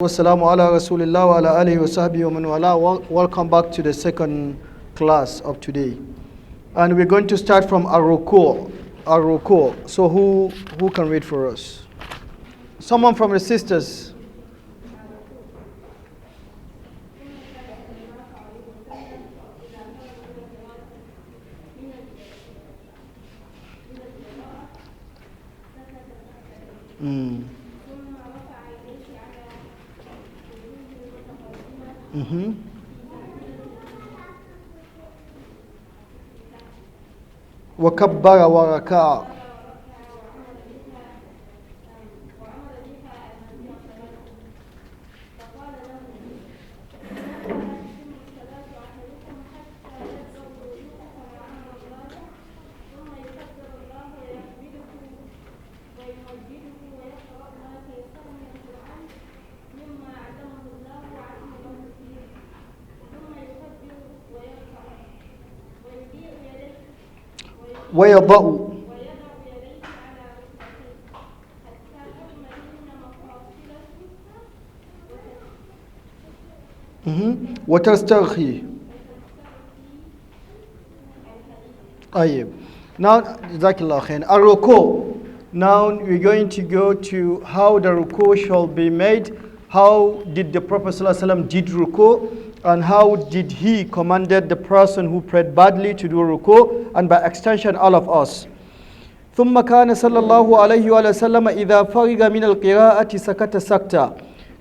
Wassalamu ala rasulillah wa ala alihi wa sahbihi wa man wala. Welcome back to the second class of today. And we're going to start from Ar-Ruku'. So who can read for us? Someone from the sisters. وكبر وركع. ويضع وتسترخي. طيب. Now, Jazakallah khair. Ar-Ruku'. Now we're going to go to how the ruku shall be made. How did the Prophet ﷺ did ruku, and how did he commanded the person who prayed badly to do ruku, and by extension all of us. ثم كان صلى الله عليه وسلم إذا فرغ من القراءة سكت سكتة.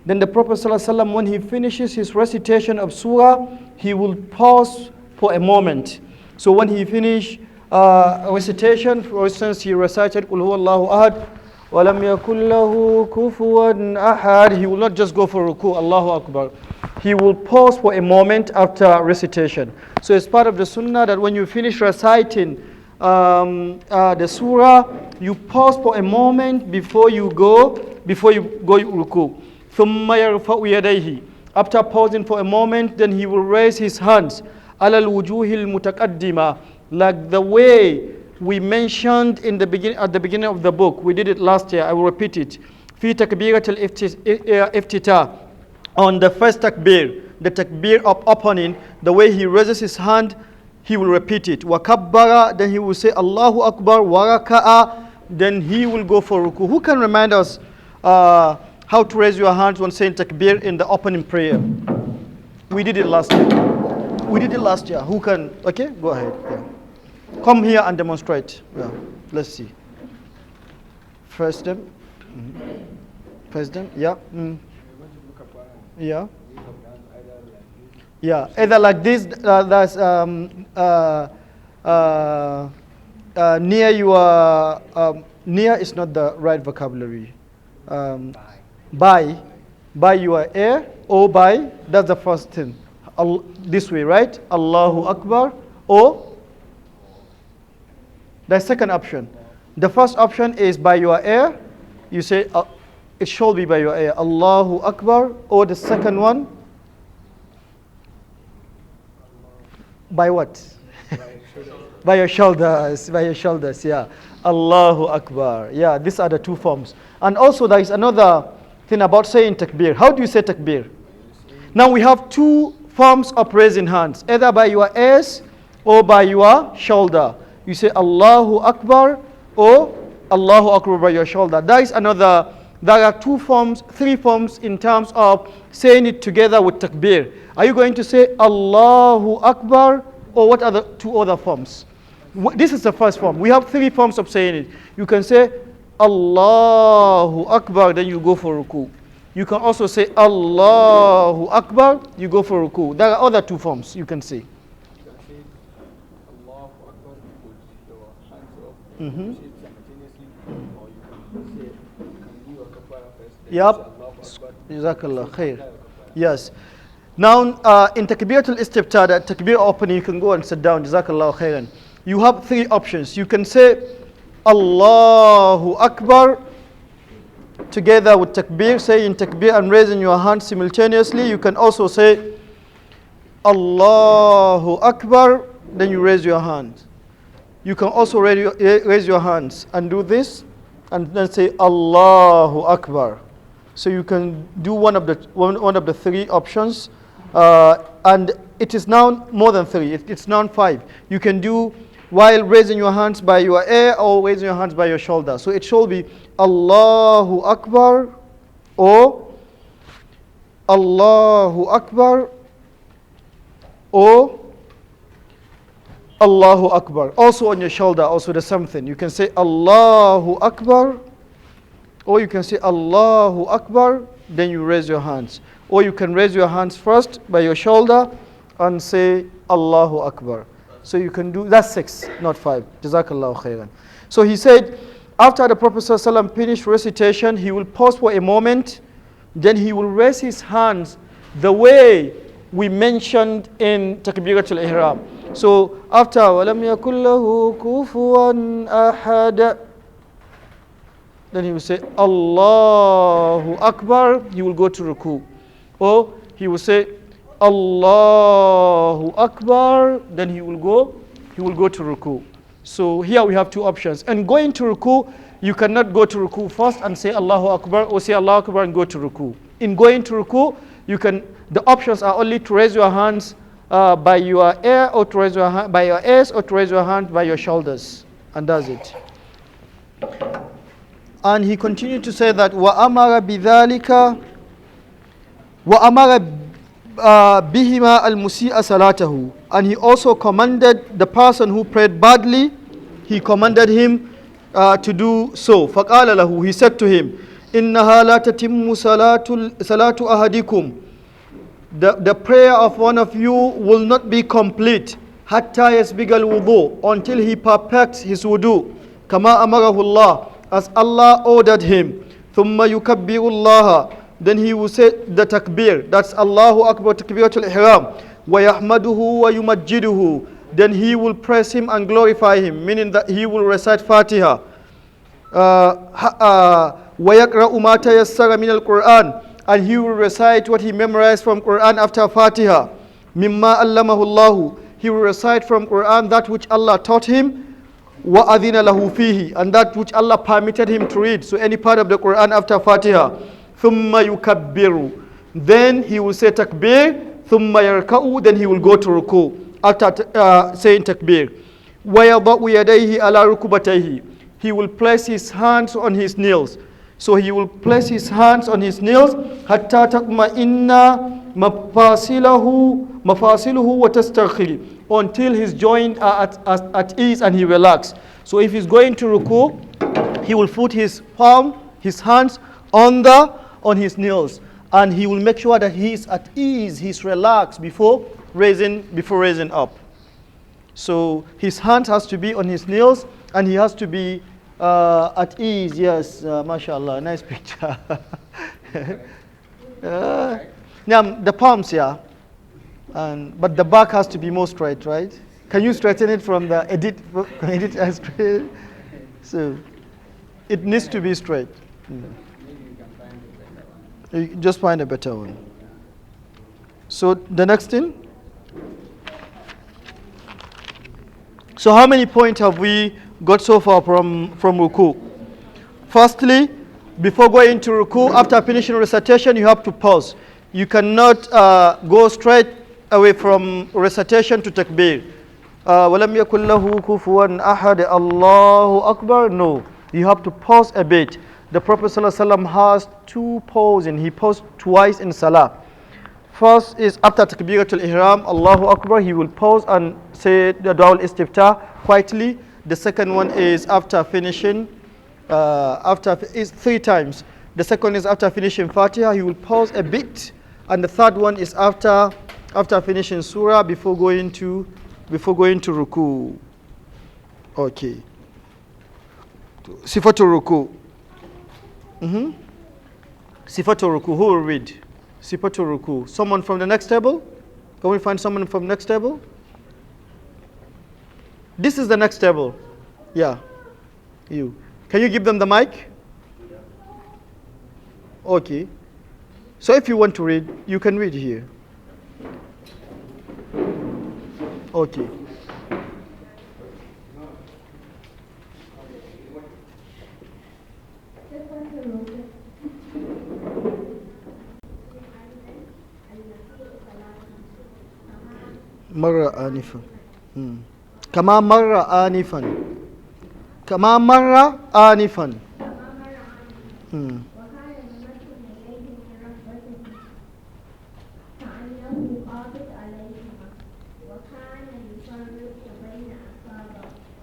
Then the Prophet ﷺ, when he finishes his recitation of surah, he will pause for a moment. So when he finished recitation, for instance, he recited قل هو الله أحد وَلَمْ يَكُنْ لَهُ كُفُوًا أَحَدٌ. He will not just go for ruku, Allahu Akbar. He will pause for a moment after recitation. So it's part of the sunnah that when you finish reciting the surah, you pause for a moment before you go ruku. ثُمَّ يَرْفَعُ يَدَيْهِ. After pausing for a moment, then he will raise his hands. عَلَى الْوُجُوهِ الْمُتَقَدِّمَةِ. Like the way we mentioned at the beginning of the book. We did it last year. I will repeat it. في تكبيرة الافتتاح. On the first takbir, the takbir of opening, the way he raises his hand, he will repeat it. وَكَبَّرَ. Then he will say Allahu Akbar. وَرَكَعَ. Then he will go for ruku. Who can remind us how to raise your hands when saying takbir in the opening prayer? We did it last year. Who can? Okay, go ahead. Yeah. Come here and demonstrate. Yeah. Let's see. First them. Yeah. Yeah. Yeah. Either like this. That's near your. Near is not the right vocabulary. By your ear or by. That's the first thing. This way, right? Allahu Akbar. Or the second option. The first option is by your ear. You say it should be by your ear. Allahu Akbar. Or the second one. By what? By your shoulders. By your shoulders. Yeah. Allahu Akbar. Yeah. These are the two forms. And also there is another thing about saying takbir. How do you say takbir? Now we have two forms of raising hands. Either by your ears or by your shoulder. You say Allahu Akbar or Allahu Akbar by your shoulder. There are three forms in terms of saying it together with takbir. Are you going to say Allahu Akbar, or what are the two other forms? This is the first form. We have three forms of saying it. You can say Allahu Akbar, then you go for ruku. You can also say Allahu Akbar, you go for ruku. There are other two forms you can say. Yep. Jazakallah khair. Yes. Now, in takbiratul istiftah, the takbir opening, you can go and sit down. Jazakallah khairan. You have three options. You can say Allahu Akbar together with takbir, saying takbir and raising your hand simultaneously. You can also say Allahu Akbar, then you raise your hand. You can also raise your hands and do this and then say Allahu Akbar. So you can do one of the three options, and it is now more than three. It's now five. You can do while raising your hands by your ear or raising your hands by your shoulder. So it should be Allahu Akbar or Allahu Akbar or Allahu Akbar. Also on your shoulder, also the same thing. You can say Allahu Akbar, or you can say Allahu Akbar, then you raise your hands. Or you can raise your hands first by your shoulder and say Allahu Akbar. So you can do, that's six, not five. Jazakallahu khairan. So he said, after the Prophet ﷺ finished recitation, he will pause for a moment, then he will raise his hands the way we mentioned in Takbiratul Ihram. So after وَلَمْ يَكُنْ لَهُ كُفُوًا أَحَدٌ, then he will say Allahu Akbar, he will go to ruku. Or he will say Allahu Akbar, then he will go to ruku. So here we have two options. And going to ruku, you cannot go to ruku first and say Allahu Akbar, or say Allahu Akbar and go to ruku. In going to ruku, the options are only to raise your hands by your ear, or to raise your hand by your ears, or to raise your hand by your shoulders, and that's it. And he continued to say that وَأَمَرَ بِذَلِكَ وَأَمَرَ بِهِمَا الْمُسِيءَ صَلَاتَهُ, and he also commanded the person who prayed badly, he commanded him to do so. فَقَالَ لَهُ, he said to him, إِنَّهَا لَا تَتِمُّ صَلَاتُ أَحَدِكُمْ, the prayer of one of you will not be complete حَتَّى يَسْبِغَ الْوُضُوء, until he perfects his wudu, كَمَا أَمَرَهُ اللَّهُ, as Allah ordered him. ثُمَّ يُكَبِّرُ اللَّهَ, then he will say the takbir, that's Allahu Akbar, takbiratul ihram. وَيَحْمَدُهُ وَيُمَجِّدُهُ, then he will praise him and glorify him, meaning that he will recite Fatiha. وَيَقْرَأُ مَا تَيَسَّرَ مِنَ الْقُرْآنِ, and he will recite what he memorized from Quran after Fatiha. مِمَّا أَلَّمَهُ اللَّهُ, he will recite from Quran that which Allah taught him. وَأَذِنَ لَهُ فِيهِ, and that which Allah permitted him to read, so any part of the Quran after Fatiha. ثُمَّ يُكَبِّرُ, then he will say takbir. ثُمَّ يَرْكَعُ, then he will go to ruku after saying takbir. وَيَضَعُ يَدَيْهِ عَلَى رُكُبَتَيْهِ, he will place his hands on his knees. So he will place his hands on his knees حَتَّى تَطْمَئِنَّ مَفَاصِلُهُ وَتَسْتَرْخِي, until his joints are at ease and he relax. So if he's going to ruku, he will put his hands on his knees, and he will make sure that he is at ease, he's relaxed before raising up. So his hand has to be on his knees, and he has to be at ease. Yes, mashallah, nice picture. Now the palms, yeah, but the back has to be more straight, right? Can you straighten it from the edit as straight? So it needs to be straight. You just find a better one. So the next thing. So how many points have we got so far from ruku? Firstly, before going to ruku, after finishing recitation, you have to pause. You cannot go straight away from recitation to takbir. وَلَمْ يَكُنْ لَهُ كُفُوًا أَحَدٌ Allahu Akbar. No, you have to pause a bit. The Prophet ﷺ has two pausing. He paused twice in Salah. First is after Takbiratul Ihram, Allahu Akbar, he will pause and say the Dua al-Istiftah quietly. The second one is after finishing, is three times. The second is after finishing Fatiha, he will pause a bit. And the third one is after finishing Surah, before going to Ruku. Okay. Sifatu Ruku. Sifatu Ruku. Who will read? Sifatu Ruku. Someone from the next table? Can we find someone from the next table? This is the next table. Yeah. You. Can you give them the mic? Okay. So if you want to read, you can read here. Okay. marra anifan. Kama marra anifan. Kama marra anifan.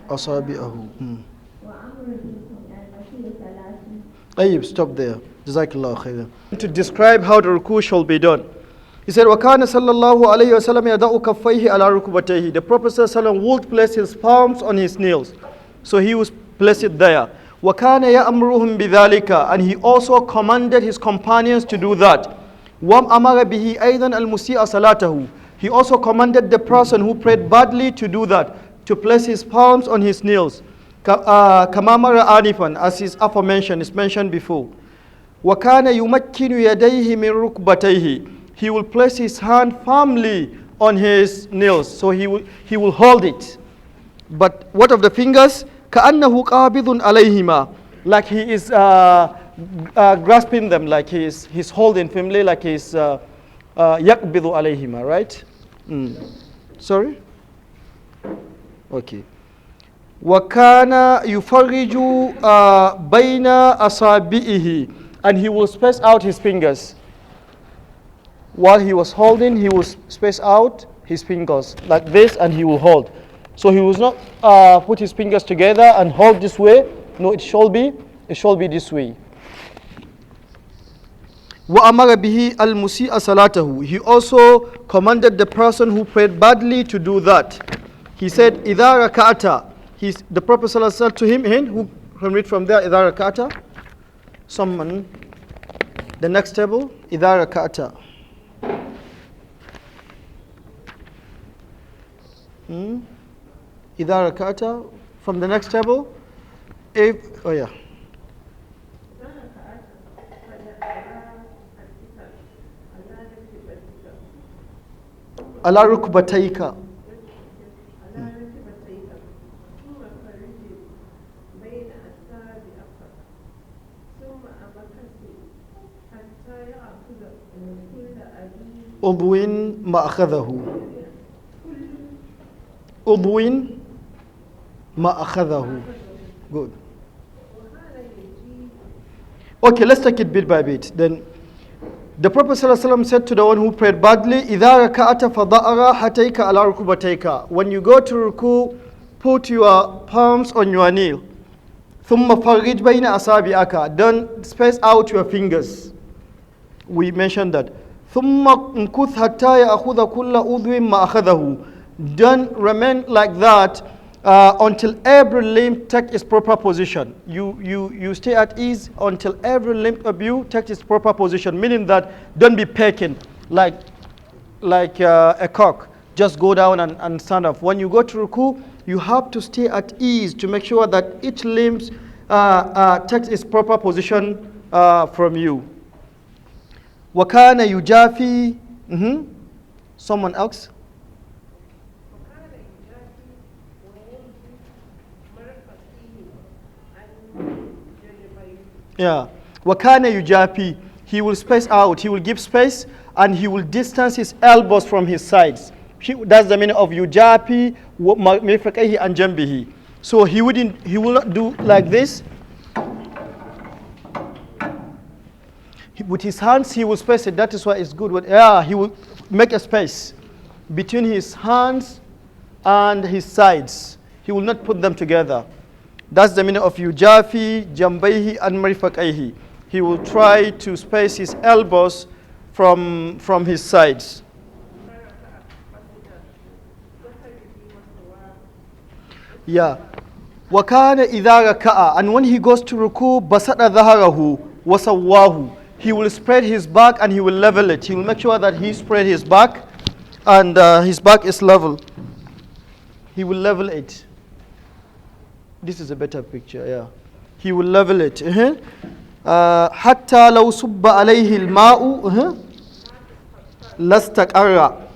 أصابعه. طيب, stop there. Jazakallah khairan. To describe how the ruku shall be done. He said, وَكَانَ صَلَّى اللَّهُ عَلَيْهِ وَسَلَّمَ يَدَعُ كَفَّيْهِ عَلَى رُكُبَتَيْهِ. The Prophet ﷺ would place his palms on his knees. So he would place it there. وَكَانَ يَأْمُرُهُمْ بِذَلِكَ. And he also commanded his companions to do that. وَأَمَرَ بِهِ أَيْضًا الْمُسِيءَ صَلَاتَهُ. He also commanded the person who prayed badly to do that, to place his palms on his knees. كَمَا مَرَ آنِفًا, as is aforementioned, is mentioned before. وَكَانَ يُمَكِّنُ يَدَيْهِ مِنْ رُكْبَتَيْهِ. He will place his hand firmly on his nails, so he will hold it. But what of the fingers? كَأَنَّهُ قَابِضٌ عَلَيْهِمَا. Like he is grasping them, like he's holding firmly, like he's يَقْبِضُ عَلَيْهِمَا, right? Sorry? Okay. وَكَانَ يُفَرِّجُ بَيْنَ أَصَابِعِهِ. And he will space out his fingers. While he was holding, he will space out his fingers like this, and he will hold. So he will not put his fingers together and hold this way. No, it shall be this way. وَأَمَرَ بِهِ الْمُسِيءَ صَلَاتَهُ. He also commanded the person who prayed badly to do that. He said, إِذَا رَكَعْتَ. The Prophet ﷺ said to him, who can read from there, إِذَا رَكَعْتَ. Someone, the next table, إِذَا رَكَعْتَ. إِذَا رَكَعْتَ. From the next table, oh yeah. على ركبتيك. عضو ما أخذه. عضو ما أخذه. Good. Okay, let's take it bit by bit. Then the Prophet ﷺ said to the one who prayed badly, إِذَا رَكَعْتَ فَضَعَ حَتَيْكَ عَلَى رُكُبَتَيْكَ. When you go to ruku, put your palms on your knee. ثُمَّ فَرِّجْ بَيْنَ أَصَابِعَكَ. Then space out your fingers. We mentioned that. ثُمَّ انْكُثْ حَتَّى يَأْخُذَ كُلَّ عُضْوٍ مَا أَخَذَهُ. Then remain like that until every limb takes its proper position. You stay at ease until every limb of you takes its proper position, meaning that don't be pecking like a cock. Just go down and stand up. When you go to ruku, you have to stay at ease to make sure that each limb takes its proper position from you. وَكَانَ يُجَافِي. Someone else? Yeah. وَكَانَ يُجَافِي. He will space out, he will give space, and he will distance his elbows from his sides. That's the meaning of yujafi mirfaqaihi and jambihi. So he will not do like this. With his hands, he will space it. That is why it's good. He will make a space between his hands and his sides. He will not put them together. That's the meaning of yujafi, jambayhi, and marifaqaihi. He will try to space his elbows from his sides. Yeah. وَكَانَ إِذَا رَكَعَ. And when he goes to ruku, بَسَطَ ظَهَرَهُ وَسَوَّاهُ. He will spread his back and he will level it. He will make sure that he spread his back and his back is level. He will level it. This is a better picture, yeah. He will level it. حَتَّى لَوْ صُبَّ عَلَيْهِ الْمَاءُ لَاسْتَقَرَّ.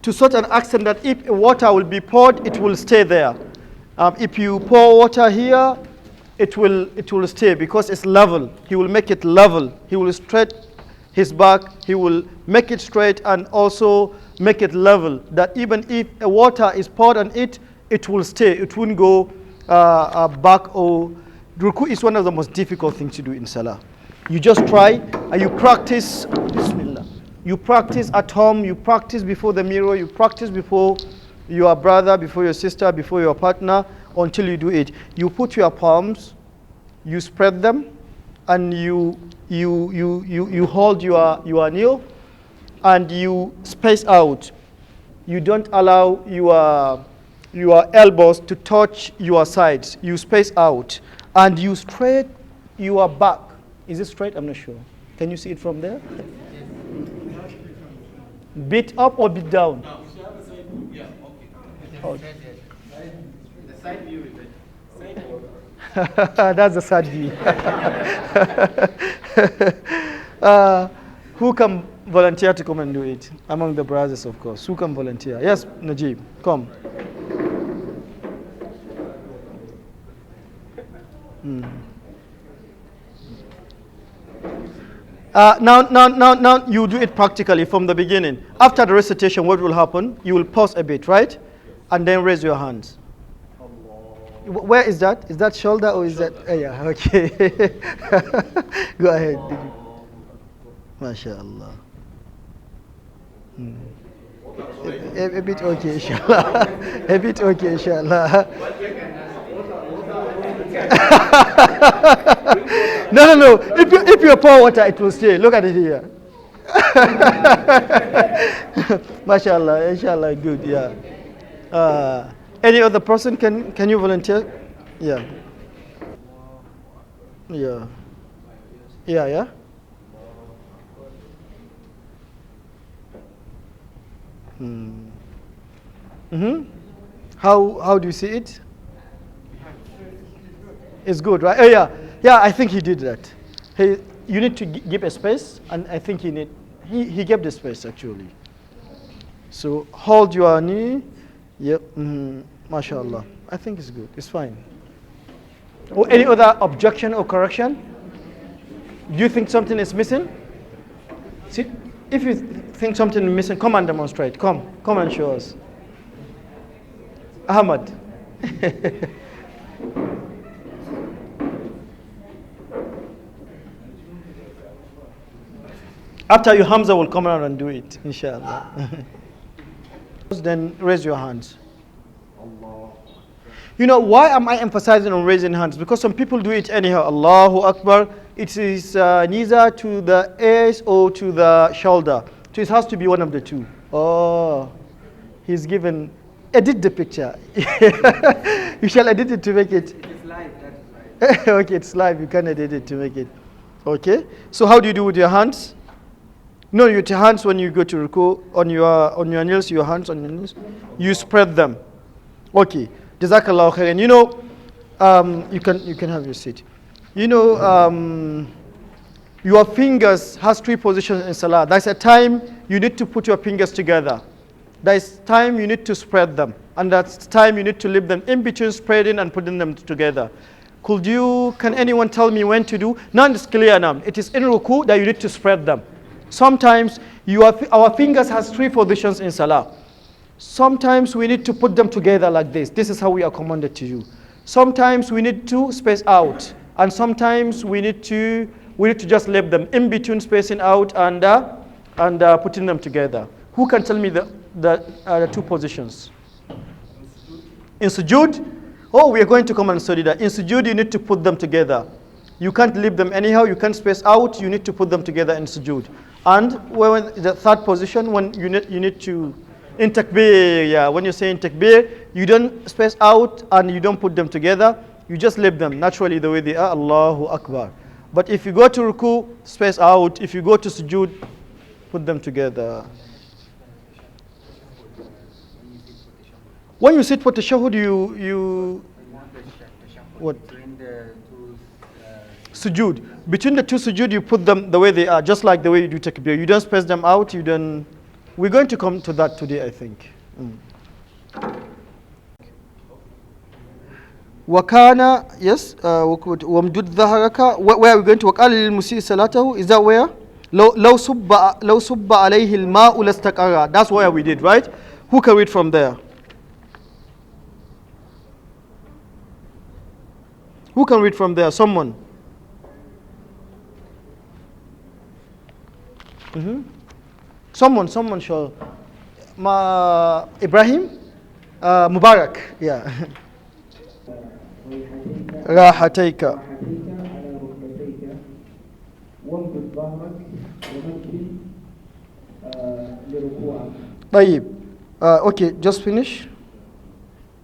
To such an extent that if water will be poured, it will stay there. If you pour water here, it will stay because it's level. He will make it level. He will his back, he will make it straight and also make it level, that even if a water is poured on it, it will stay, it won't go back. Or ruku is one of the most difficult things to do in salah. You just try and you practice. Bismillah. You practice at home, you practice before the mirror, you practice before your brother, before your sister, before your partner, until you do it. You put your palms, you spread them, and you hold your knee, and you space out. You don't allow your elbows to touch your sides. You space out, and you straight your back. Is it straight? I'm not sure. Can you see it from there? Bit up or bit down? No. Yeah, okay. The side view is it. That's the side view. Who can volunteer to come and do it? Among the brothers, of course. Who can volunteer? Yes, Najib, come. Now you do it practically from the beginning. After the recitation, what will happen? You will pause a bit, right? And then raise your hands. Where is that? Is that shoulder or is that? Yeah, okay. Go ahead. MashaAllah. A bit okay, inshallah. A bit okay, inshallah. No. If you pour water, it will stay. Look at it here. MashaAllah, inshallah, good, yeah. Any other person, can you volunteer? Yeah. How do you see it? It's good, right? Oh yeah, I think he did that. You need to give a space, and I think he gave the space actually. So hold your knee. Yep. MashaAllah. I think it's good. It's fine. Or any other objection or correction? Do you think something is missing? See, if you think something is missing, come and demonstrate. Come and show us. Ahmad. After you, Hamza will come around and do it, inshallah. Then raise your hands. You know, why am I emphasizing on raising hands? Because some people do it anyhow. Allahu Akbar. It is neither to the ears or to the shoulder. So it has to be one of the two. Oh, he's given. Edit the picture. You shall edit it to make it. It's live. That's right. Okay, it's live. You can edit it to make it. Okay. So how do you do with your hands? No, your hands when you go to ruku, on your knees, your hands on your knees, you spread them. Okay. Jazakallah khairan. You know, you can have your seat. You know, your fingers has three positions in salah. There's a time you need to put your fingers together. There's time you need to spread them, and that's time you need to leave them in between spreading and putting them together. Can anyone tell me when to do? Now it's clear now. It is in ruku that you need to spread them. Sometimes our fingers has three positions in salah. Sometimes we need to put them together like this. This is how we are commanded to do. Sometimes we need to space out, and sometimes we need to just leave them in between, spacing out and putting them together. Who can tell me the two positions? In sujood? Oh, we are going to come and study that. In sujood, you need to put them together. You can't leave them anyhow. You can't space out. You need to put them together in sujood. And when the third position, when you need to, in takbir, yeah, when you say in takbir, you don't space out and you don't put them together. You just leave them naturally the way they are. Allahu Akbar. But if you go to ruku, space out. If you go to sujood, put them together. When you sit for tashahhud, you what? Sujood. Between the two sujood, you put them the way they are, just like the way you do takbir. You don't space them out. We're going to come to that today, I think. Wakana, yes. Wamdud dhaharaka. Where are we going to? Waqala lil musii salatahu. Is that where? لو صب عليه الماء لاستقر. That's where we did, right? Who can read from there? Who can read from there? Someone. Someone shall. Ibrahim? Mubarak. Yeah. راحتيك على ركبتيك وامدد ظهرك ومكن لركوعك. طيب. Okay, just finish.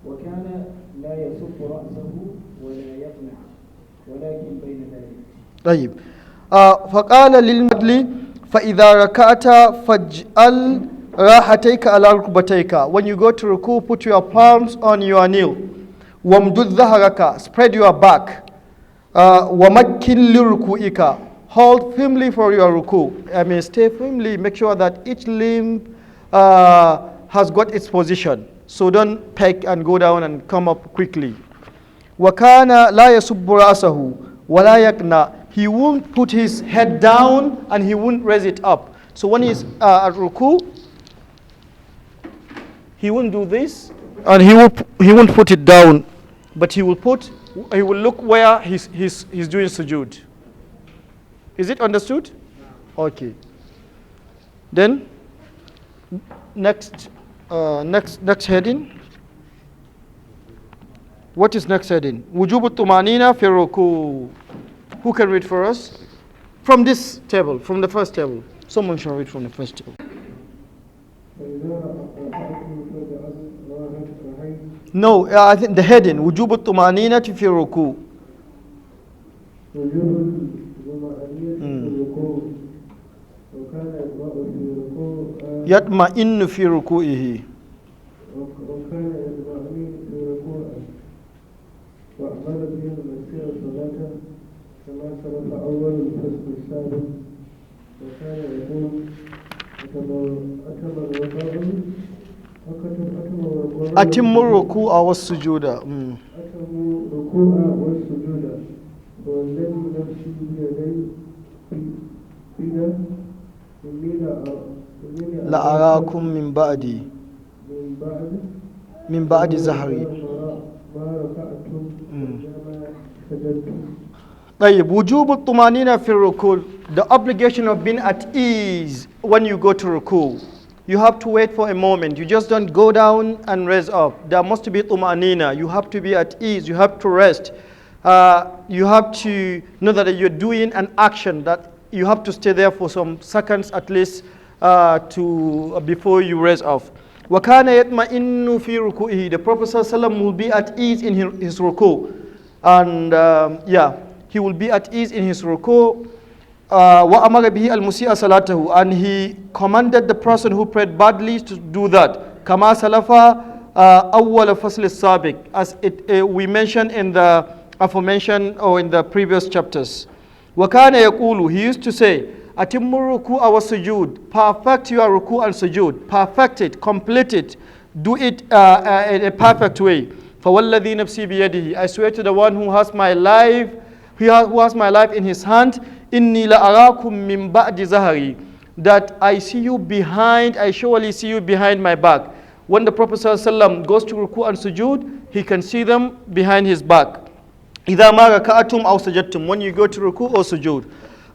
وكان لا يصب رأسه ولا يقنع ولكن بين ذلك. طيب. فقال للمدلي فإذا ركعت فاجعل راحتيك على ركبتيك. When you go to ruku, put your palms on your knee. وَمْدُدْ ظَهَرَكَ, spread your back. وَمَكِّنْ لِرُكُوئِكَ, hold firmly for your ruku. I mean, stay firmly, make sure that each limb has got its position. So don't peg and go down and come up quickly. وَكَانَ لَا يَسُبُّ رَأْسَهُ وَلَا يَقْنَى, he won't put his head down and he won't raise it up. So when he's at ruku, he won't do this and he won't put it down. But he will look where he's doing sujood. Is it understood? Okay. Then next heading. What is next heading? Wujubu tumanina fi ruku. Who can read for us? From this table, from the first table. Someone shall read from the first table. No, I think the heading وجوب الطمأنينة في الركوع. يطمئن في ركوعه. وكان يطمئن في ركوعه وأعمل بهم مسير الصلاة كما سلف أول الفصل السابق. وكان يقول أتم الركوع والسجود. أتم الركوع والسجود والذي نفسي بيده إني لأراكم من بعد زهري. ما رفعتم وما سجدتم. طيب وجوب الطمأنينة في الركوع, the obligation of being at ease when you go to ruku. You have to wait for a moment. You just don't go down and raise up. There must be tumanina. You have to be at ease. You have to rest. You have to know that you're doing an action, that you have to stay there for some seconds at least before you raise off. وَكَانَ يَطْمَئِنُّ فِي رُكُوئِهِ, the Prophet ﷺ will be at ease in his ruku. And he will be at ease in his ruku. وَأَمَرَ بِهِ الْمُسِيءَ صَلَاتَهُ, and he commanded the person who prayed badly to do that. كَمَا سَلَفَ أَوَّلَ فَصْلِ السَّابِقِ, as we mentioned in the aforementioned or in the previous chapters. وَكَانَ يَقُولُ, he used to say, أَتِمُّ الرُّكُوءَ وَالسُّجُودَ, perfect your ruku and sujood, perfect it, complete it, do it in a perfect way. فَوَالَّذِي نَفْسِي بِيَدِهِ, I swear to the one who has my life in his hand, إِنِّي لَأَرَاكُمْ مِنْ بَعْدِ زَهَرِي, that I surely see you behind my back. When the Prophet ﷺ goes to ruku and sujood, he can see them behind his back. إِذَا مَا رَكَعَتُمْ أَوْ سَجَدْتُمْ, when you go to ruku or sujood.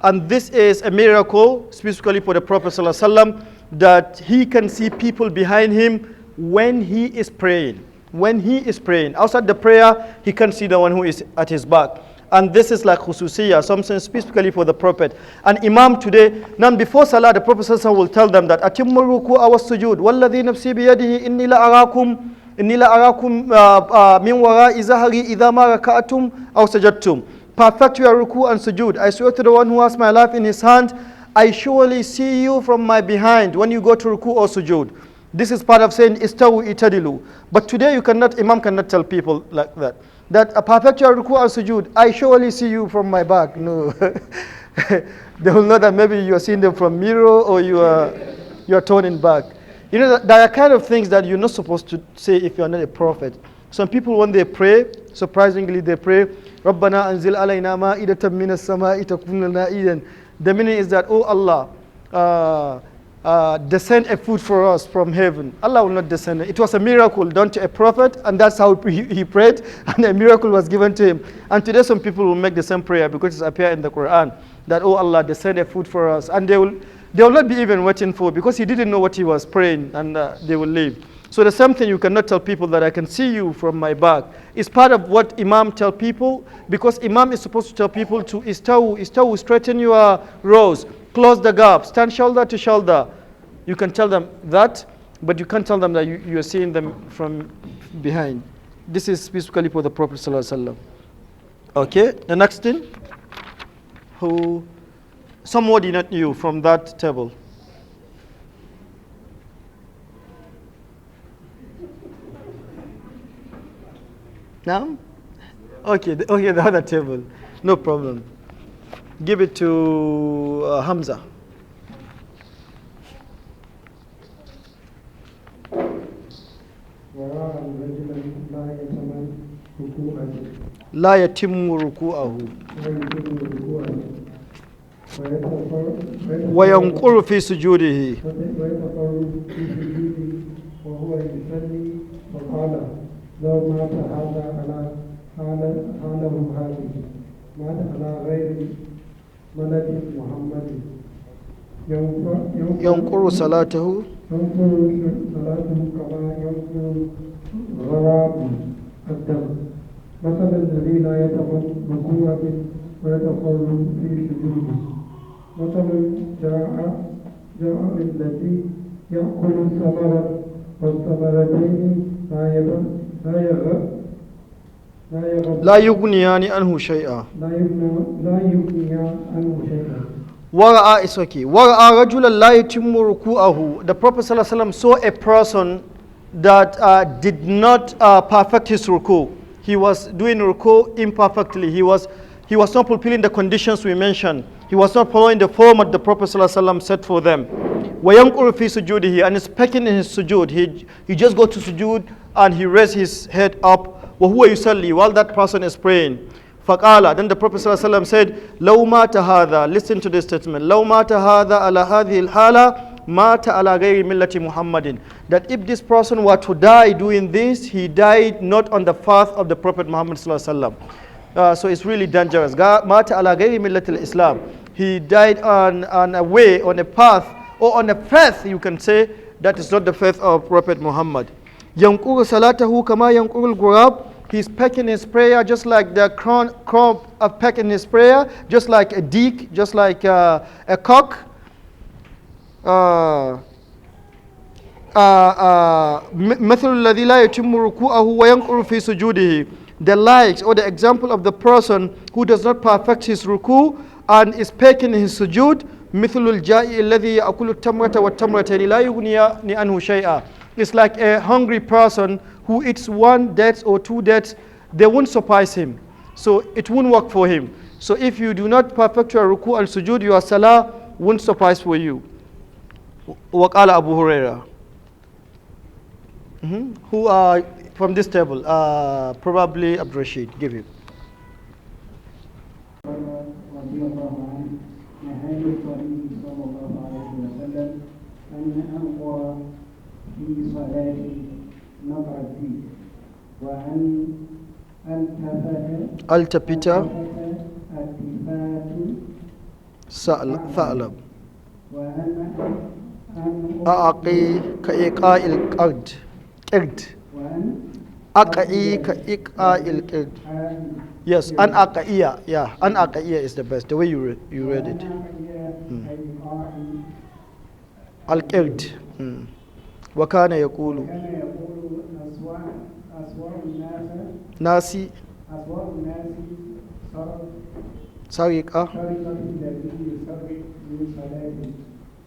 And this is a miracle specifically for the Prophet ﷺ, that he can see people behind him when he is praying. When he is praying. Outside the prayer, he can see the one who is at his back. And this is like khususiyya, something specifically for the Prophet. And Imam today, now before Salah, the Prophet will tell them that أَتِمُّ الرُّكُوءَ وَالسُّجُودَ وَالَّذِي نَفْسِي بِيَدِهِ إِنِّي لَأَرَاكُمْ مِنْ وَرَاءِ زَهْرِي إِذَا مَا رَكَعْتُمْ أَوْ سَجَدْتُمْ. Perfect your ruku and sujood. I swear to the one who has my life in his hand, I surely see you from my behind when you go to ruku or sujood. This is part of saying istawu itadilu. But today Imam cannot tell people like that. That a perfect your ruku and sujood, I surely see you from my back. No. They will know that maybe you are seeing them from mirror or you are turning back. You know, there are kind of things that you're not supposed to say if you're not a prophet. Some people, when they pray, surprisingly they pray, رَبَّنَا أَنزِلْ عَلَيْنَا مَائِدَةً مِّنَ السَّمَاءِ تَكُونُ لَنَا عِيدًا The meaning is that, oh Allah, descend a food for us from heaven. Allah will not descend it. It was a miracle done to a prophet, and that's how he prayed, and a miracle was given to him. And today some people will make the same prayer because it's appeared in the Quran that, oh Allah, descend a food for us. And they will not be even waiting for it because he didn't know what he was praying, and they will leave. So the same thing, you cannot tell people that I can see you from my back. It's part of what Imam tell people, because Imam is supposed to tell people to istawu, straighten your rows, close the gap, stand shoulder to shoulder. You can tell them that, but you can't tell them that you are seeing them from behind. This is specifically for the Prophet ﷺ. Okay, the next thing, somebody not you from that table. Now? Okay, the other table. No problem. Give it to Hamza. لا يتم ركوعه وينقر في سجوده وهو يصلي فقال لو مات هذا على حاله هذه مات على غير ملك محمد ينقر صلاته كما ينقر غراب الدم مثل الذي لا يتمم ركوعا ويتفرج في سجوده مثل جاء الذي يأكل ثمرا والثمرتين لا يغنيان عنه شيئا ورأى رجلا لا يتم ركوعه. The Prophet ﷺ saw a person that did not perfect his ruku. He was doing ruku imperfectly. He was not fulfilling the conditions we mentioned. He was not following the format the Prophet ﷺ set for them. وَيَنْقُرُ فِي سُجُودِهِ, and is pecking in his sujood. He just go to sujood and he raise his head up. وَهُوَ يُسَلِّي, while that person is praying. فَقَالَ, then the Prophet ﷺ said, لَوْ مَاتَ هَذَا, listen to this statement, لَوْ مَاتَ هَذَا عَلَى هَذِهِ الْحَالَةِ مَاتَ عَلَى غَيْرِ مِلَّةِ مُحَمَّدٍ. That if this person were to die doing this, he died not on the path of the Prophet Muhammad ﷺ. So it's really dangerous. مَاتَ عَلَى غَيْرِ مِلَّةِ الْإِسْلَامِ. He died on a way, on a path, or on a faith, you can say, that is not the faith of Prophet Muhammad. يَنْقُرُ صَلَاتَهُ كَمَا يَنْقُرُ الْغُرَابِ. He's pecking his prayer just like the crow of pecking his prayer, just like a deek, just like a cock. مَثَلُ الَّذِي لَا يَتِمُّ رُكُوعَهُ وَيَنْقُرُ فِي سُجُودِهِ. The likes or the example of the person who does not perfect his ruku and is pecking his sujood, مثل الجائع الذي يأكل التمرة والتمرتين لا يغنيان عنه شيئا. It's like a hungry person who eats one date or two dates. They won't suffice him, so it won't work for him. So if you do not perfect your ruku and sujood, your salah won't suffice for you. وقال Abu Huraira. Who are from this table? Probably Abdul Rashid. Give him. في صلاة نظر فيه وأن التفت ثعلب وأن أعقي كإيقاء القرد أقعي كإيقاء القرد. Yes, an aqaiya. Yeah, an aqaiya is the best. The way you read it. Al-qird. وكان يقول ناسي سرقة.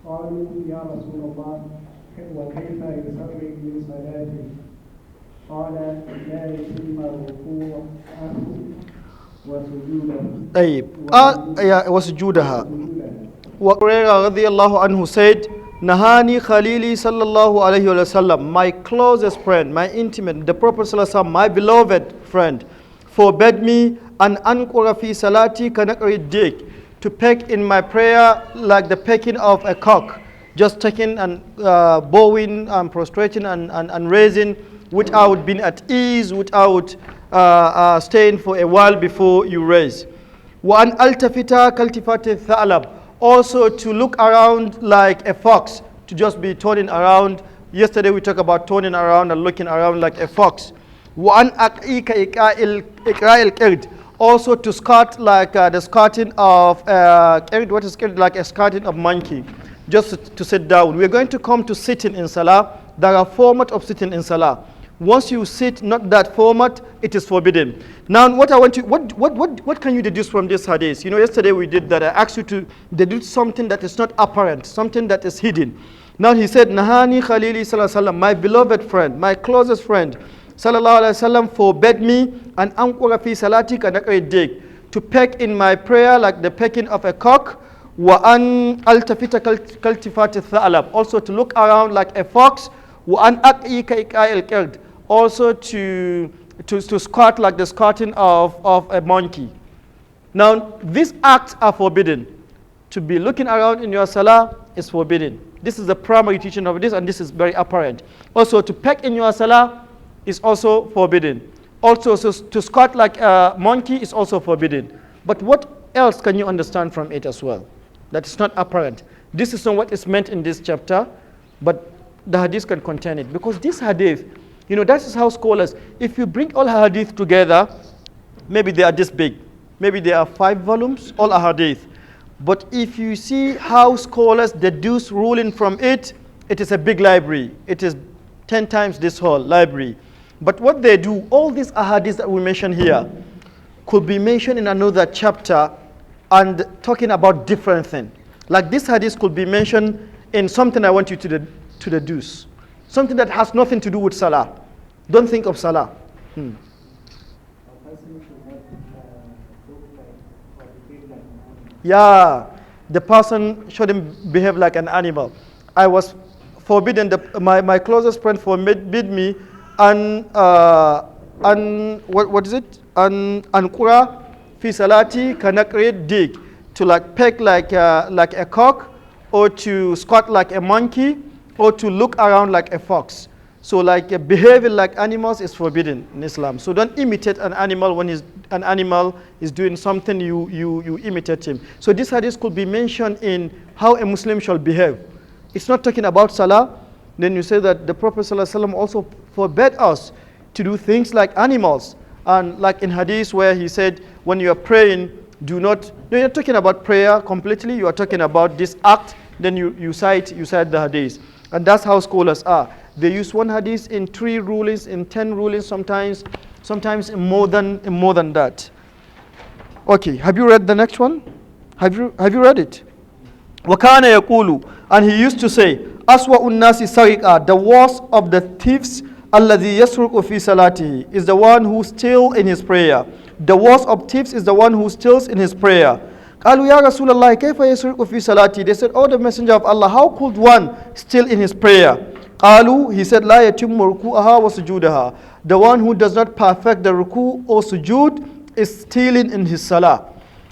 قالوا يا رسول الله وكيف يسرق من صلاته؟ قال لا يتم ركوعه وسجوده. طيب وسجودها. وهريرة رضي الله عنه said, Nahani Khalili sallallahu alayhi wa sallam, my closest friend, my intimate, the Prophet sallallahu alayhi wa sallam, my beloved friend, forbade me an anqura fi salati kanaqri dik, to peck in my prayer like the pecking of a cock, just taking and bowing and prostrating and raising without being at ease, without staying for a while before you raise. وَأَنْ أَلْتَفِتَ كَالْتِفَاتِ الثَّعْلَبِ, also to look around like a fox, to just be turning around. Yesterday we talked about turning around and looking around like a fox. وَأَنْ أَقْئِكَ إِقْرَاءِ الْقِرْدِ, also to skirt like the skirting of what is skirt? Like a skirting of monkey, just to sit down. We're going to come to sitting in Salah. There are format of sitting in Salah. Once you sit, not that format, it is forbidden. Now, what can you deduce from this hadith? You know, yesterday we did that. I asked you to deduce something that is not apparent, something that is hidden. Now he said, Nahani Khalili Sallallahu Alaihi Wasallam, my beloved friend, my closest friend, Sallallahu Alaihi Wasallam, forbade me an anqura fi salati kanaqid, to peck in my prayer like the pecking of a cock, wa an altafita kaltifati tha'alab, also to look around like a fox, wa an aqi ka iqa'il qird, also to squat like the squatting of a monkey. Now, these acts are forbidden. To be looking around in your salah is forbidden. This is the primary teaching of this, and this is very apparent. Also, to peck in your salah is also forbidden. Also, to squat like a monkey is also forbidden. But what else can you understand from it as well? That is not apparent. This is not what is meant in this chapter, but the hadith can contain it. Because this hadith, you know, that is how scholars, if you bring all hadith together, maybe they are this big. Maybe there are 5 volumes, all are hadith. But if you see how scholars deduce ruling from it, it is a big library. It is 10 times this whole library. But what they do, all these ahadith that we mention here, could be mentioned in another chapter and talking about different things. Like this hadith could be mentioned in something I want you to deduce. Something that has nothing to do with salah. Don't think of salah. Yeah, the person shouldn't behave like an animal. I was forbidden, my closest friend forbid me, and what is it? Ankura fi salati kanakrid dig, to like peck like a cock, or to squat like a monkey, or to look around like a fox. So like behaving like animals is forbidden in Islam. So don't imitate an animal when an animal is doing something, you imitate him. So this hadith could be mentioned in how a Muslim shall behave. It's not talking about salah. Then you say that the Prophet ﷺ also forbade us to do things like animals. And like in hadith where he said, when you are praying, you're not talking about prayer completely, you are talking about this act, then you cite the hadith. And that's how scholars are. They use one hadith in 3 rulings, in 10 rulings, sometimes in more than that. Okay, have you read the next one? Have you read it? وَكَانَ يَقُولُ, and he used to say, أَسْوَأُ النَّاسِ سَرِقًا, the worst of the thieves, الَّذِي يَسْرُقُ فِي صَلَاتِهِ, is the one who steals in his prayer. The worst of thieves is the one who steals in his prayer. قالوا يا رسول الله كيف يسرق في صلاتي? They said, oh, the Messenger of Allah, how could one steal in his prayer? قالوا, he said, لا يتم ركوعها وسجودها. The one who does not perfect the ruku or sujood is stealing in his salah.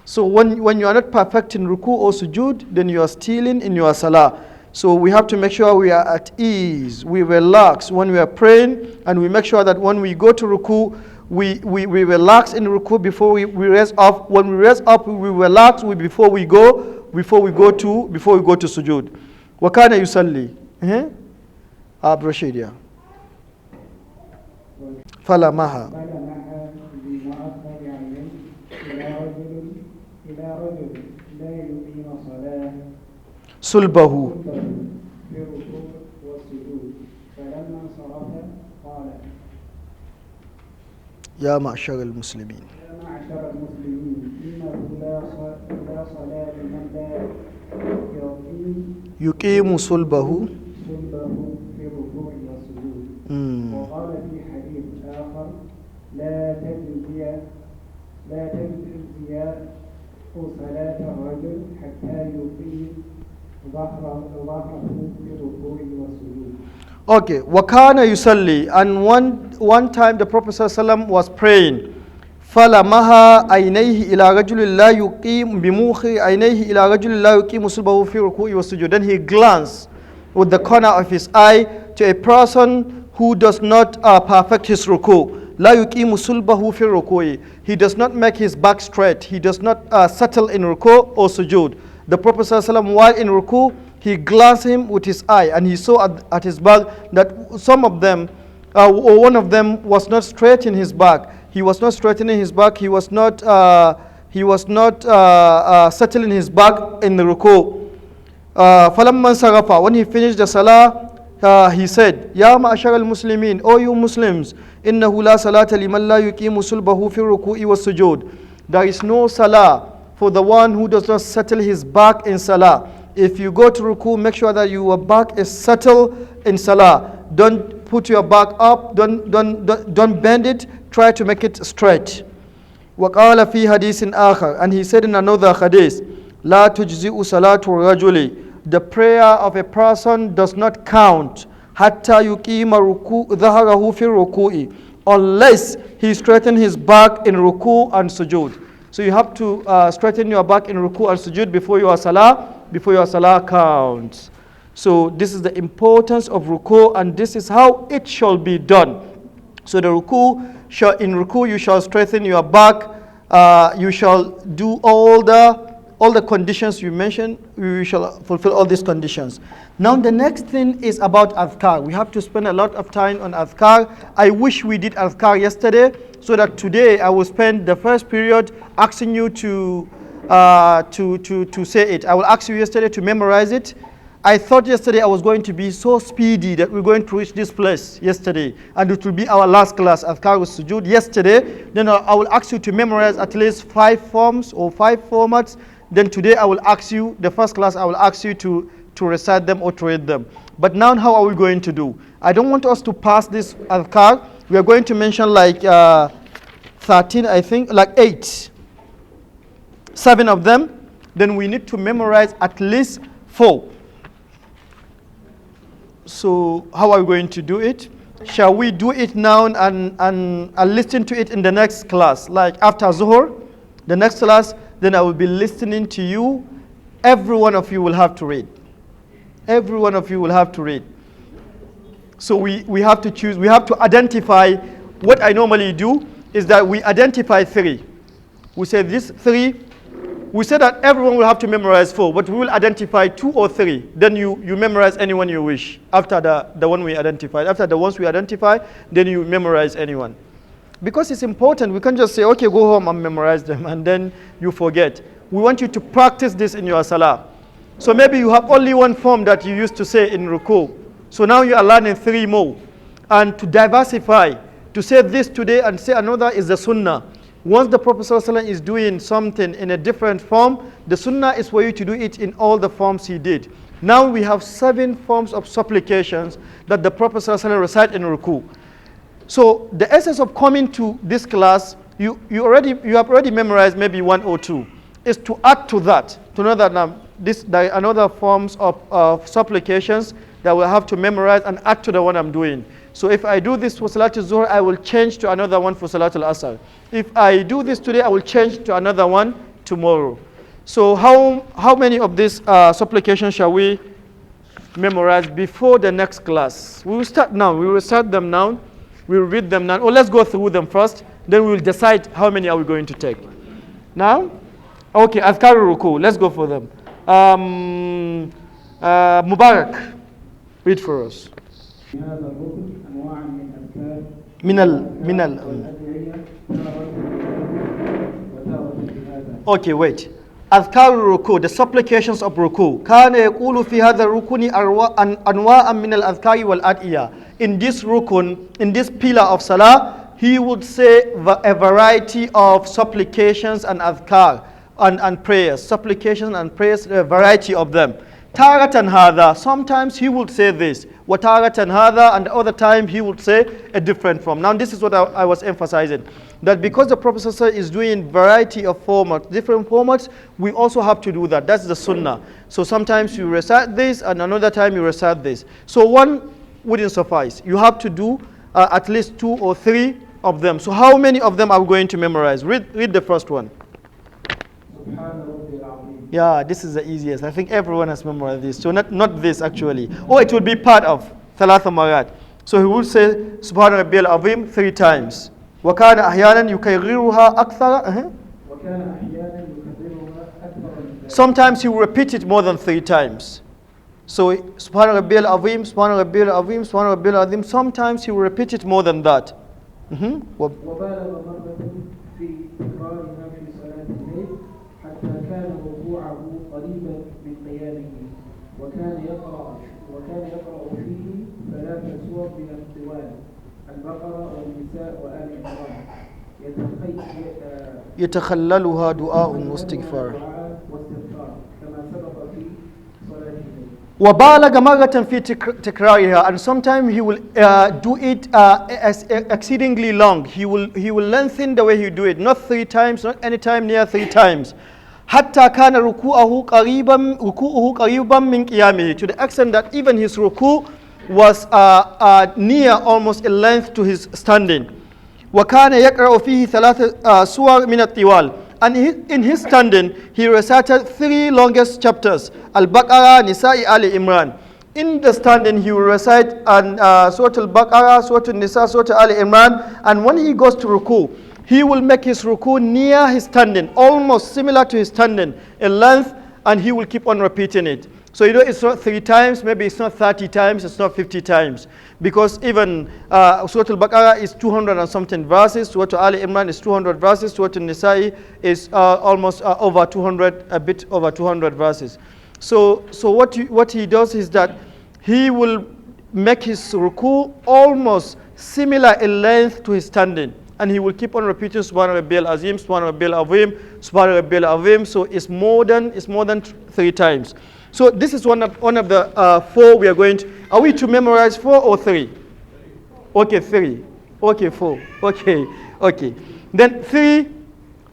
So when you are not perfecting ruku or sujood, then you are stealing in your salah. So we have to make sure we are at ease, we relax when we are praying, and we make sure that when we go to ruku, we relax in ruku before we raise up. When we raise up, we relax before we go to sujood. وَكَانَ يُصَلِّي Rashid, فَلَمَهَا صُلْبَهُ. يا معشر المسلمين يقيم صلبه. وقال في حديث آخر لا تجزي صلاة الرجل حتى يقيم ظهره في الركوع والسجود. Okay, وَكَانَ يُصَلِّي, and one time the Prophet ﷺ was praying. فلمها عينيه إلى رجل لا يقيم بموخ عينيه إلى رجل لا يقيم صلبه في ركوع وسجود. Then he glanced with the corner of his eye to a person who does not perfect his ruku. لا يقيم صلبه في ركوع. He does not make his back straight. He does not settle in ruku or sujud. The Prophet ﷺ, while in ruku, he glanced him with his eye, and he saw at his back that some of them, or one of them, was not straight in his back. He was not straightening his back. He was not settling his back in the ruku. فَلَمَّا انصَرَفَ, when he finished the salah, he said, يَا مَعْشَرَ الْمُسْلِمِينَ, O you Muslims, إِنَّهُ لَا صَلَاةَ لِمَنْ لَا يُقِيمُ صُلْبَهُ فِي الرُّكُوعِ وَالسُّجُودِ. There is no salah for the one who does not settle his back in salah. If you go to ruku, make sure that your back is settled in salah. Don't put your back up, don't bend it, try to make it straight. وقال في حديث آخر, and he said in another hadith, لا تجزئ صلاة الرجل, the prayer of a person does not count حتى يقيم ظهره في الركوع, unless he straighten his back in ruku and sujud. So you have to straighten your back in ruku and sujud before your salah counts. So this is the importance of ruku, and this is how it shall be done. So the in ruku you shall straighten your back, you shall do all the conditions you mentioned, you shall fulfill all these conditions. Now the next thing is about adhkar. We have to spend a lot of time on adhkar. I wish we did adhkar yesterday, so that today I will spend the first period asking you to say it. I will ask you yesterday to memorize it. I thought yesterday I was going to be so speedy that we're going to reach this place yesterday, and it will be our last class, Adhkar Sujud, yesterday. Then I will ask you to memorize at least 5 forms or 5 formats. Then today I will ask you, the first class I will ask you to recite them or to read them. But now how are we going to do? I don't want us to pass this Adhkar. We are going to mention like 13, I think, like 8. 7 of them. Then we need to memorize at least 4. So how are we going to do it? Shall we do it now and listen to it in the next class? Like after Zuhur, the next class, then I will be listening to you. Every one of you will have to read. Every one of you will have to read. So we have to choose, we have to identify. What I normally do is that we identify 3. We say these 3. We say that everyone will have to memorize 4, but we will identify 2 or 3. Then you memorize anyone you wish after the one we identified. After the ones we identify, then you memorize anyone. Because it's important, we can't just say, okay, go home and memorize them, and then you forget. We want you to practice this in your salah. So maybe you have only 1 form that you used to say in ruku. So now you are learning 3 more. And to diversify, to say this today and say another is the sunnah. Once the Prophet ﷺ is doing something in a different form, the sunnah is for you to do it in all the forms he did. Now we have 7 forms of supplications that the Prophet ﷺ recite in ruku. So the essence of coming to this class, you have already memorized maybe 1 or 2, is to add to that, to know that now there are another forms of supplications that we'll have to memorize and add to the one I'm doing. So if I do this for Salatul Zuhr, I will change to another one for Salatul Asr. If I do this today, I will change to another one tomorrow. So how many of these supplications shall we memorize before the next class? We will start now. We will recite them now. We will read them now. Or let's go through them first. Then we will decide how many are we going to take. Now? Okay, Azkar Ruku. Let's go for them. Mubarak, read for us. Okay, wait. Azkar Ruku, the supplications of Ruku. كان يقول في هذا الركن أنواع من الأذكار والأدعية. In this rukun, in this pillar of Salah, he would say a variety of supplications and adhkar and prayers. Supplications and prayers, a variety of them. Taratan hadha, sometimes he would say this. Wa taratan hadha, and the other time he would say a different form. Now this is what I was emphasizing. That because the Prophet is doing variety of formats, different formats, we also have to do that. That's the sunnah. So sometimes you recite this and another time you recite this. So one wouldn't suffice. You have to do at least 2 or 3 of them. So how many of them are we going to memorize? Read the first one. Yeah, this is the easiest. I think everyone has memorized this. So not this actually. Oh, it will be part of Thalatha Marat. So he will say Subhana Rabbiyal Azim 3 times. وَكَانَ أَحْيَانًا يُكَيْغِرُهَا أَكْثَرَ. Sometimes he will repeat it more than 3 times. So Subhana Rabbiyal Azim, Subhana Rabbiyal Azim, Subhana Rabbiyal Azim. Sometimes he will repeat it more than that. وكان يقرأ فيه 3 سور من الطوال البقرة والنساء وآل عمران يتخللها دعاء واستغفار كما سبق في صلاته. وبالغ مرة في تكرارها, and sometimes he will do it as exceedingly long. He will lengthen the way he do it, not 3 times, not any time near 3 times. حتى كان ركوعه قريبا من قيامه, to the extent that even his ruku was near almost in length to his standing. وكان يقرأ فيه 3 سور من الطوال, and in his standing he recited 3 longest chapters, Al-Baqarah, Nisa'i, Ali Imran. In the standing he will recite Surah Al-Baqarah, Surah Al-Nisa, Surah Ali Imran, and when he goes to ruku, he will make his ruku near his standing, almost similar to his standing in length, and he will keep on repeating it. So it's not 3 times, maybe it's not 30 times, it's not 50 times. Because even Surah Al-Baqarah is 200 and something verses, Surah Ali Imran is 200 verses, Surah Al-Nisa'i is almost over 200, a bit over 200 verses. So what he does is that he will make his ruku almost similar in length to his standing. And he will keep on repeating Subhana Rabbiyal Azim, Subhana Rabbiyal Azim, Subhana Rabbiyal Azim. So it's more than 3 times. So this is one of the 4 we are going to. Are we to memorize 4 or 3? Okay, 3. Okay, 4. Okay. Then 3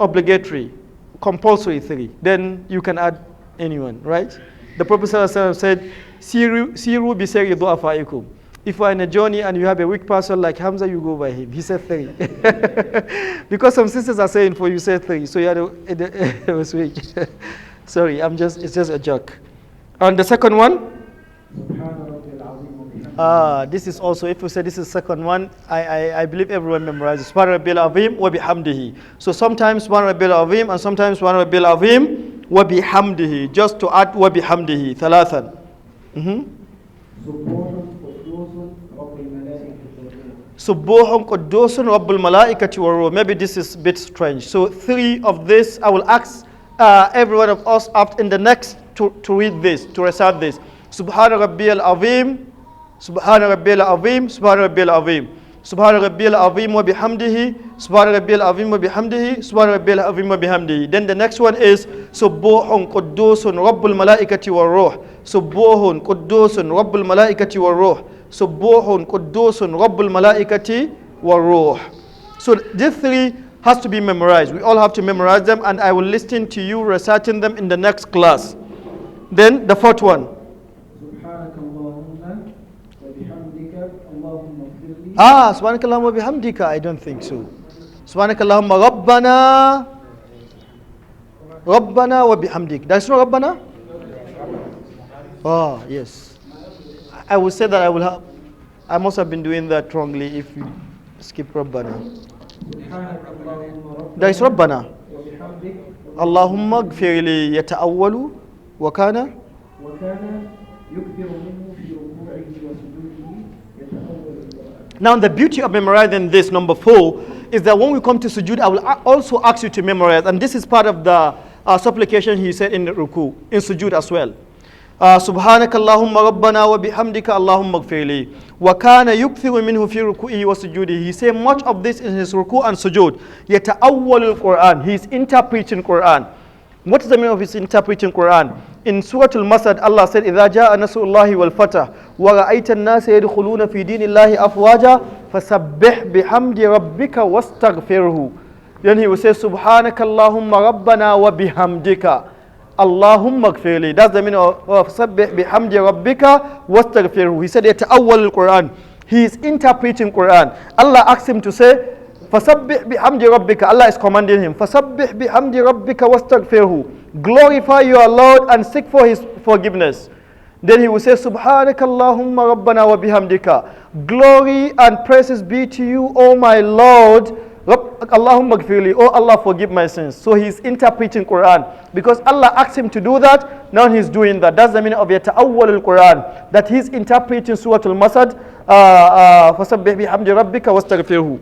obligatory, compulsory 3. Then you can add anyone, right? The Prophet ﷺ said, "Siru bi sayri du'afaikum." If you are in a journey and you have a weak person like Hamza, you go by him. He said 3. Because some sisters are saying 4, you said 3. So it was weak. Sorry, it's just a joke. And the second one? This is also, if you say this is the second one, I believe everyone memorizes. Subhana Rabbiyal Azim wa bihamdihi. So sometimes Subhana Rabbiyal Azim and sometimes Subhana Rabbiyal Azim wa bihamdihi. Just to add wa bihamdihi. Thalathan. Subbuhun Quddusun Rabbul Malaikati wa Ruh. Maybe this is a bit strange. So 3 of this, I will ask every one of us up in the next to read this, to recite this. Subhana Rabbiyal Azim, Subhana Rabbiyal Azim, Subhana Rabbiyal Azim. Subhana Rabbiyal Azim wa bihamdihi, Subhana Rabbiyal Azim wa bihamdihi, Subhana Rabbiyal Azim wa bihamdihi. Then the next one is Subbuhun Quddusun Rabbul Malaikati wa Ruh. Subbuhun Quddusun Rabbul Malaikati wa Ruh. Subbuhun Quddusun Rabbul Malaikati wa Ruh. So these 3 has to be memorized. We all have to memorize them, and I will listen to you reciting them in the next class. Then the 4th one. Subhanakallahumma wa bihamdika. I don't think so. Subhanakallahumma Rabbana wa bihamdik. That's not Rabbana? Yes. I will say that I must have been doing that wrongly if you skip Rabbana. There is Rabbana. Allahumma gfirli yata'awwalu wa kana Now the beauty of memorizing this, number 4, is that when we come to sujood, I will also ask you to memorize, and this is part of the supplication he said in the ruku, in sujood as well. Subhanaka Allahumma Rabbana wa bihamdika Allahumma gfirli. Wa kana yukthiru minhu fi ruku'i wa sujudi. He said much of this in his ruku and sujood. Yata'awwal al-Quran. He is interpreting Quran. What is the meaning of his interpreting Quran? In Surah Al-Masad, Allah said, إِذَا جَاءَ نَصْرُ اللَّهِ وَالْفَتَحُ وَرَأَيْتَ النَّاسَ يَدْخُلُونَ فِي دِينِ اللَّهِ أَفْوَاجًا فَسَبِّحْ بِحَمْدِ رَبِّكَ وَاسْتَغْفِرْهُ. Then he will say, Subhanaka Allahumma Rabbana wa bihamdika Allahumma gfirli. That's the meaning of Sabbih bihamdi rabbika wastaghfirhu. He said, Yata'awwal al-Quran. He is interpreting Quran. Allah asked him to say, فَسَبِّحْ بِحَمْدِ رَبِّكَ. Allah is commanding him. فَسَبِّحْ بِحَمْدِ رَبِّكَ وَاسْتَغْفِرْهُ. Glorify your Lord and seek for his forgiveness. Then he will say, Subhanaka Allahumma Rabbana wa bihamdika. Glory and praises be to you, O my Lord. Allahumma gfirli. Oh Allah, forgive my sins. So he's interpreting Quran. Because Allah asked him to do that, now he's doing that. That's the meaning of yata'awwal al-Quran. That he's interpreting Surah Al-Masad. فَسَبِّحْ بِحَمْدِ رَبِّكَ وَاسْتَغْفِرْهُ.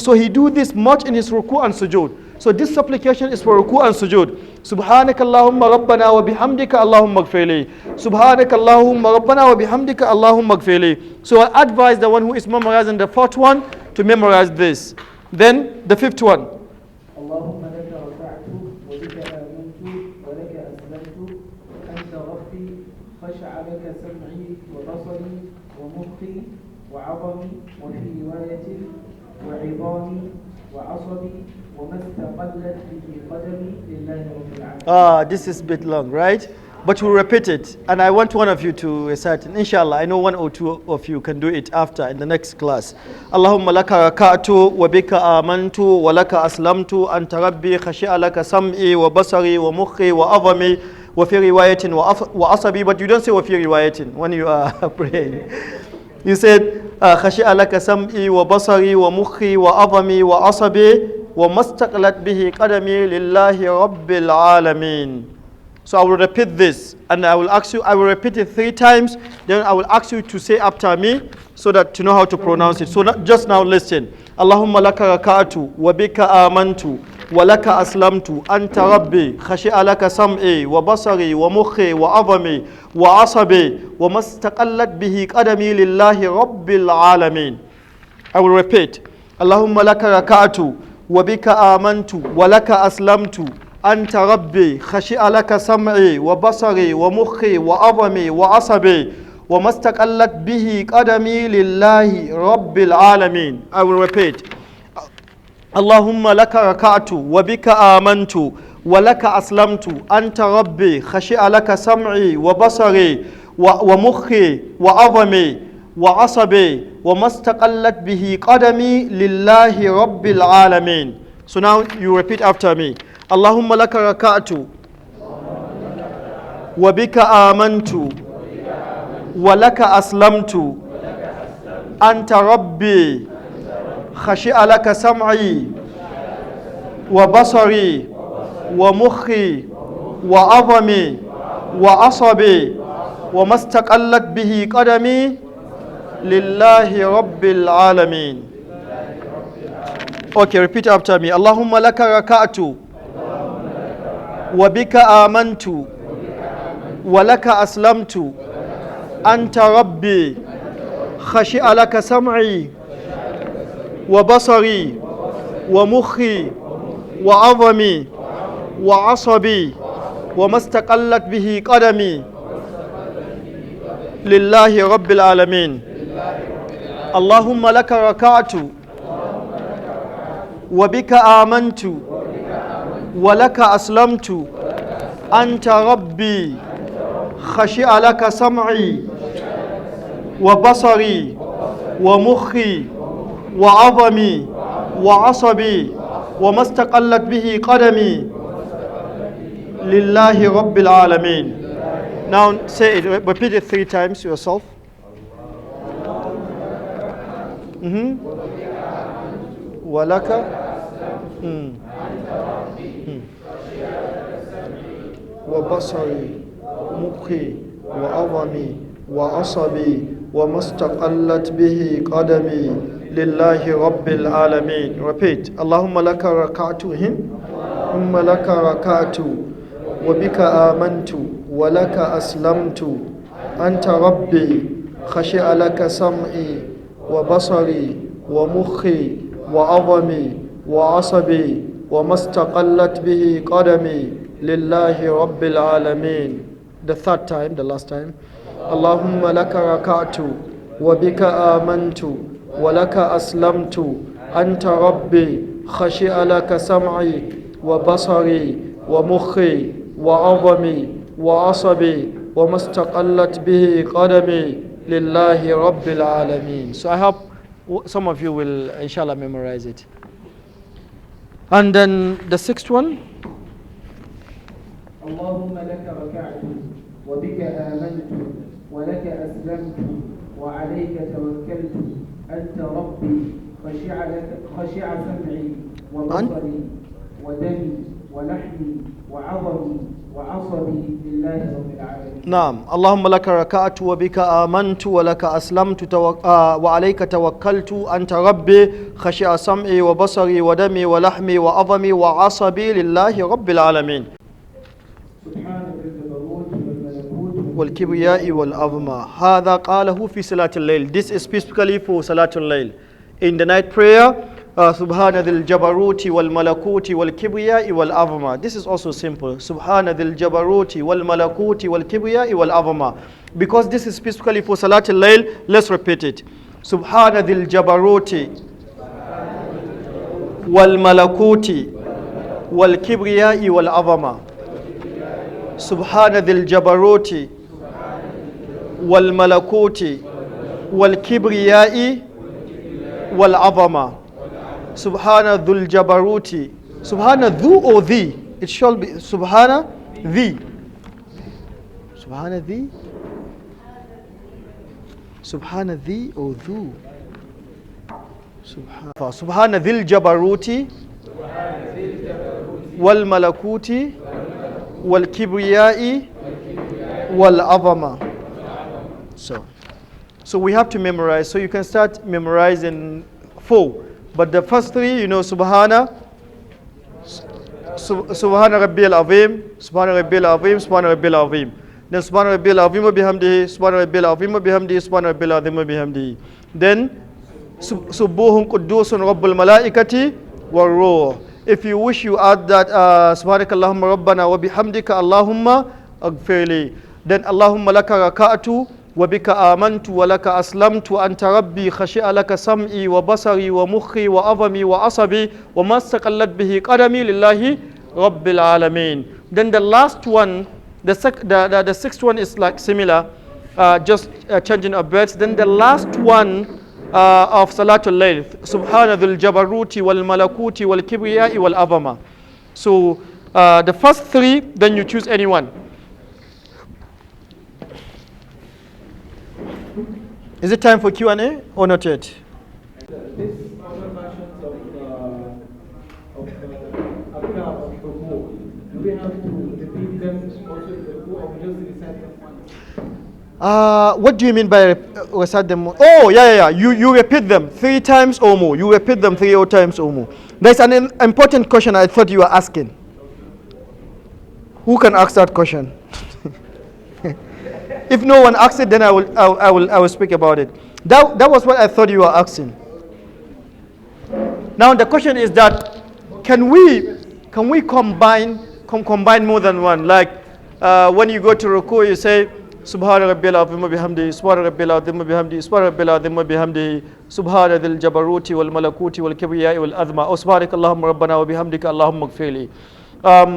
So he do this much in his ruku and sujood. So this supplication is for ruku and sujood. Subhanaka Allahumma Rabbana wa bihamdika Allahumma gfirli. Subhanaka Allahumma Rabbana wa bihamdika Allahumma gfirli. So I advise the one who is memorizing the fourth one to memorize this. Then the fifth one. اللهم لك ركعت وبك آمنت ولك أسلمت أنت ربي خشع لك سمعي وبصري ومخي وعظمي وفي رواية وعظامي وعصبي وما استقلت به قدمي لله رب العالمين. This is a bit long, right? But we'll repeat it. And I want one of you to recite it. Inshallah, I know one or two of you can do it after in the next class. Allahumma laka raka'tu wa bika amantu wa laka aslamtu anta rabbi khashi'a laka sam'i wa basari wa mukhi wa avami wa fi riwayatin wa asabi. But you don't say wa fi riwayatin when you are praying. You said khashi'a laka sam'i wa basari wa mukhi wa avami wa asabi wa mastaqalat bihi qadami lillahi rabbil alameen. So I will repeat this and I will ask you, I will repeat it 3 times, then I will ask you to say after me so that you know how to pronounce it. So just now listen. Allahumma laka raka'atu wa bika amantu wa laka aslamtu anta rabbi khashi'a laka sam'i wa basari wa mukhi wa avami wa asabi wa mastaqallat bihi qadami lillahi rabbil alameen. I will repeat. Allahumma laka raka'atu wa bika amantu wa laka aslamtu أنت ربي خشع لك سمعي وبصري ومخي وعظمي وعصبي وما استقلت به قدمي لله رب العالمين. I will repeat. اللهم لك ركعت وبك آمنت ولك أسلمت أنت ربي خشع لك سمعي وبصري ومخي وعظمي وعصبي وما استقلت به قدمي لله رب العالمين. So now you repeat after me. اللهم لك ركعت وبك آمنت ولك أسلمت أنت ربي خشع لك سمعي وبصري ومخي وعظمي وعصبي وما استقلت به قدمي لله رب العالمين. Okay, repeat after me. اللهم لك ركعت وبك آمنت ولك أسلمت أنت ربي خشع لك سمعي وبصري ومخي وعظمي وعصبي وما استقلت به قدمي لله رب العالمين. اللهم لك ركعت وبك آمنت ولك أسلمت أنت ربي خشع لك سمعي وبصري ومخي وعظمي وعصبي وما استقلت به قدمي لله رب العالمين. Now say it, repeat it 3 times yourself. ولك وبصري مخي وعظمي وعصبي وما استقلت به قدمي لله رب العالمين. Repeat. اللهم لك ركعت ثم لك ركعت وبك آمنت ولك أسلمت أنت ربي خشع لك سمعي وبصري ومخي وعظمي وعصبي وما استقلت به قدمي لله رب العالمين. The 3rd time, the last time. اللهم لك ركعت وبك آمنت ولك أسلمت أنت ربي خشع لك سمعي وبصري ومخي وعظمي وعصبي وما استقلت به قدمي لله رب العالمين. So I hope some of you will inshallah memorize it. And then the sixth one. اللهم لك ركعت وبك آمنت ولك أسلمت وعليك توكلت أنت ربي خشع سمعي وبصري ودمي ولحمي وعظمي وعصبي لله رب العالمين. نعم. اللهم لك ركعت وبك آمنت ولك أسلمت وعليك توكلت أنت ربي خشع سمعي وبصري ودمي ولحمي وعظمي وعصبي لله رب العالمين. والكبرياء والعظمة. هذا قاله في صلاة الليل. This is specifically for Salatul Layl. In the night prayer, Subhana dhil jabaruti wal malakuti wal kibriyai wal azma. This is also simple. Subhana dhil jabaruti wal malakuti wal kibriyai wal azma. Because this is specifically for Salatul Layl, let's repeat it. Subhana dhil jabaruti wal malakuti wal kibriyai wal azma. Subhana dhil jabaruti wal malakuti wal kibriyai wal azma. Subhana dhul jabaruti. Subhana dhu or thee? It shall be Subhana thee. Subhana thee. Subhana thee or dhu. Subhana dhil jabaruti wal malakuti wal kibriyai wal azama. So we have to memorize. So you can start memorizing 4. But the first 3, you know, Subhana Rabbil Azim, Subhana Rabbil Azim, Subhana Rabbil Azim. Then Subhana Rabbil Azim wa bihamdihi, Subhana Rabbil Azim wa bihamdihi, Subhana Rabbil Azim wa bihamdihi. Then Subuhun Quddusun Rabbul Malaikati wa Ruh. If you wish, you add that Subhanakallahumma Rabbana wa bihamdika Allahumma aghfirli. Then Allahumma laka raka'atu وبك آمنت ولك أسلمت وأنت ربي خشع لك سمعي وبصري ومخي وعظمي وعصبي وما استقلت به قدمي لله رب العالمين. Then the last one, the sixth one is like similar, just changing of words. Then the last one of Salatul Layl, Subhana dhul jabaruti wal malakuti wal kibriyai wal azama. So the first 3, then you choose any one. Is it time for Q&A or not yet? This other versions of Abdullah of Ruku, do we have to repeat them also in the Ruku or just recite them once? What do you mean by recite them? Oh, yeah. You repeat them 3 times or more. You repeat them 3 times or more. There's an important question I thought you were asking. Who can ask that question? If no one asks it, then I will speak about it. That was what I thought you were asking. Now the question is that can we combine more than one? Like when you go to ruku, you say Subhana Rabbil Azim wa bihamdihi, Subhana Rabbil Azim wa bihamdihi, Subhana Rabbil Azim wa bihamdihi, Subhana dhil jabaruti wal malakuti wal kibriyai wal azma, or Subhanakallahumma Rabbana wa bihamdika Allahumma aghfirli.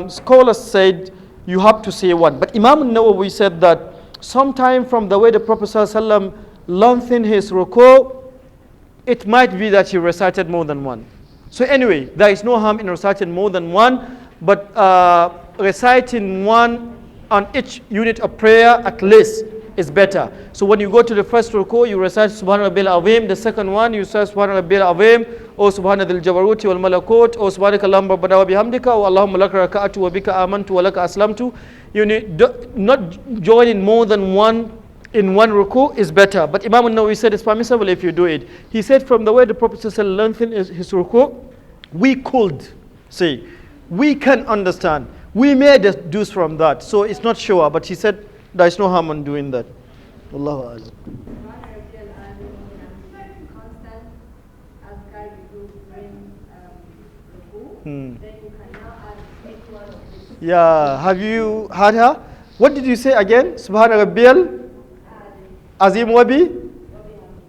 Scholars said you have to say one, but Imam Nawawi said that sometime from the way the Prophet ﷺ lengthened his ruku, it might be that he recited more than one. So anyway, there is no harm in reciting more than one, but reciting one on each unit of prayer at least is better. So when you go to the first ruku, you recite Subhana Rabbil Azim. The second one, you say Subhana Rabbil Azim, or Subhana dhil jabaruti wal malakut, or Subhanakallahumma Rabbana wa bihamdika, or Allahumma laka raka'atu wa bika amantu wa laka aslamtu. You need not joining more than one in one ruku is better. But Imam Nawawi said it's permissible if you do it. He said from the way the Prophet lengthened his ruku, we could say, we can understand. We may deduce from that. So it's not sure, but he said there is no harm in doing that. Wallahu a'lam. Yeah, have you heard her? What did you say again? Subhana Rabbil Azim Wabi?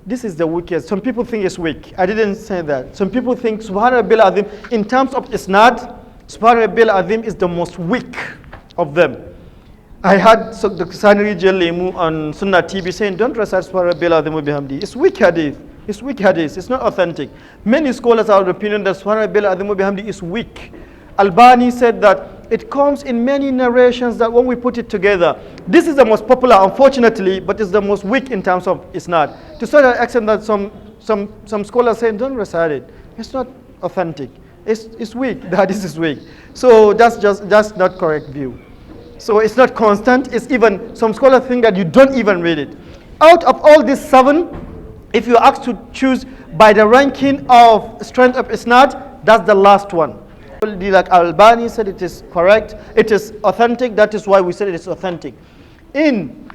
This is the weakest. Some people think it's weak. I didn't say that. Some people think Subhana Rabbil Azim, in terms of isnad, Subhana Rabbil Azim is the most weak of them. I had Dr. Sanri Jalemu on Sunnah TV saying, don't recite Subhana Rabbil Azim wa bihamdi. It's weak hadith. It's weak hadith. It's not authentic. Many scholars are of the opinion that Subhana Rabbil Azim wa bihamdi is weak. Albani said that it comes in many narrations that when we put it together, this is the most popular, unfortunately, but it's the most weak in terms of isnad. To such an extent that some scholars say, don't recite it. It's not authentic. It's weak. The hadith is weak. So that's not correct view. So it's not constant. It's even, some scholars think that you don't even read it. Out of all these 7, if you ask to choose by the ranking of strength of isnad, that's the last one. Like Albani said, it is correct, it is authentic. That is why we said it is authentic. In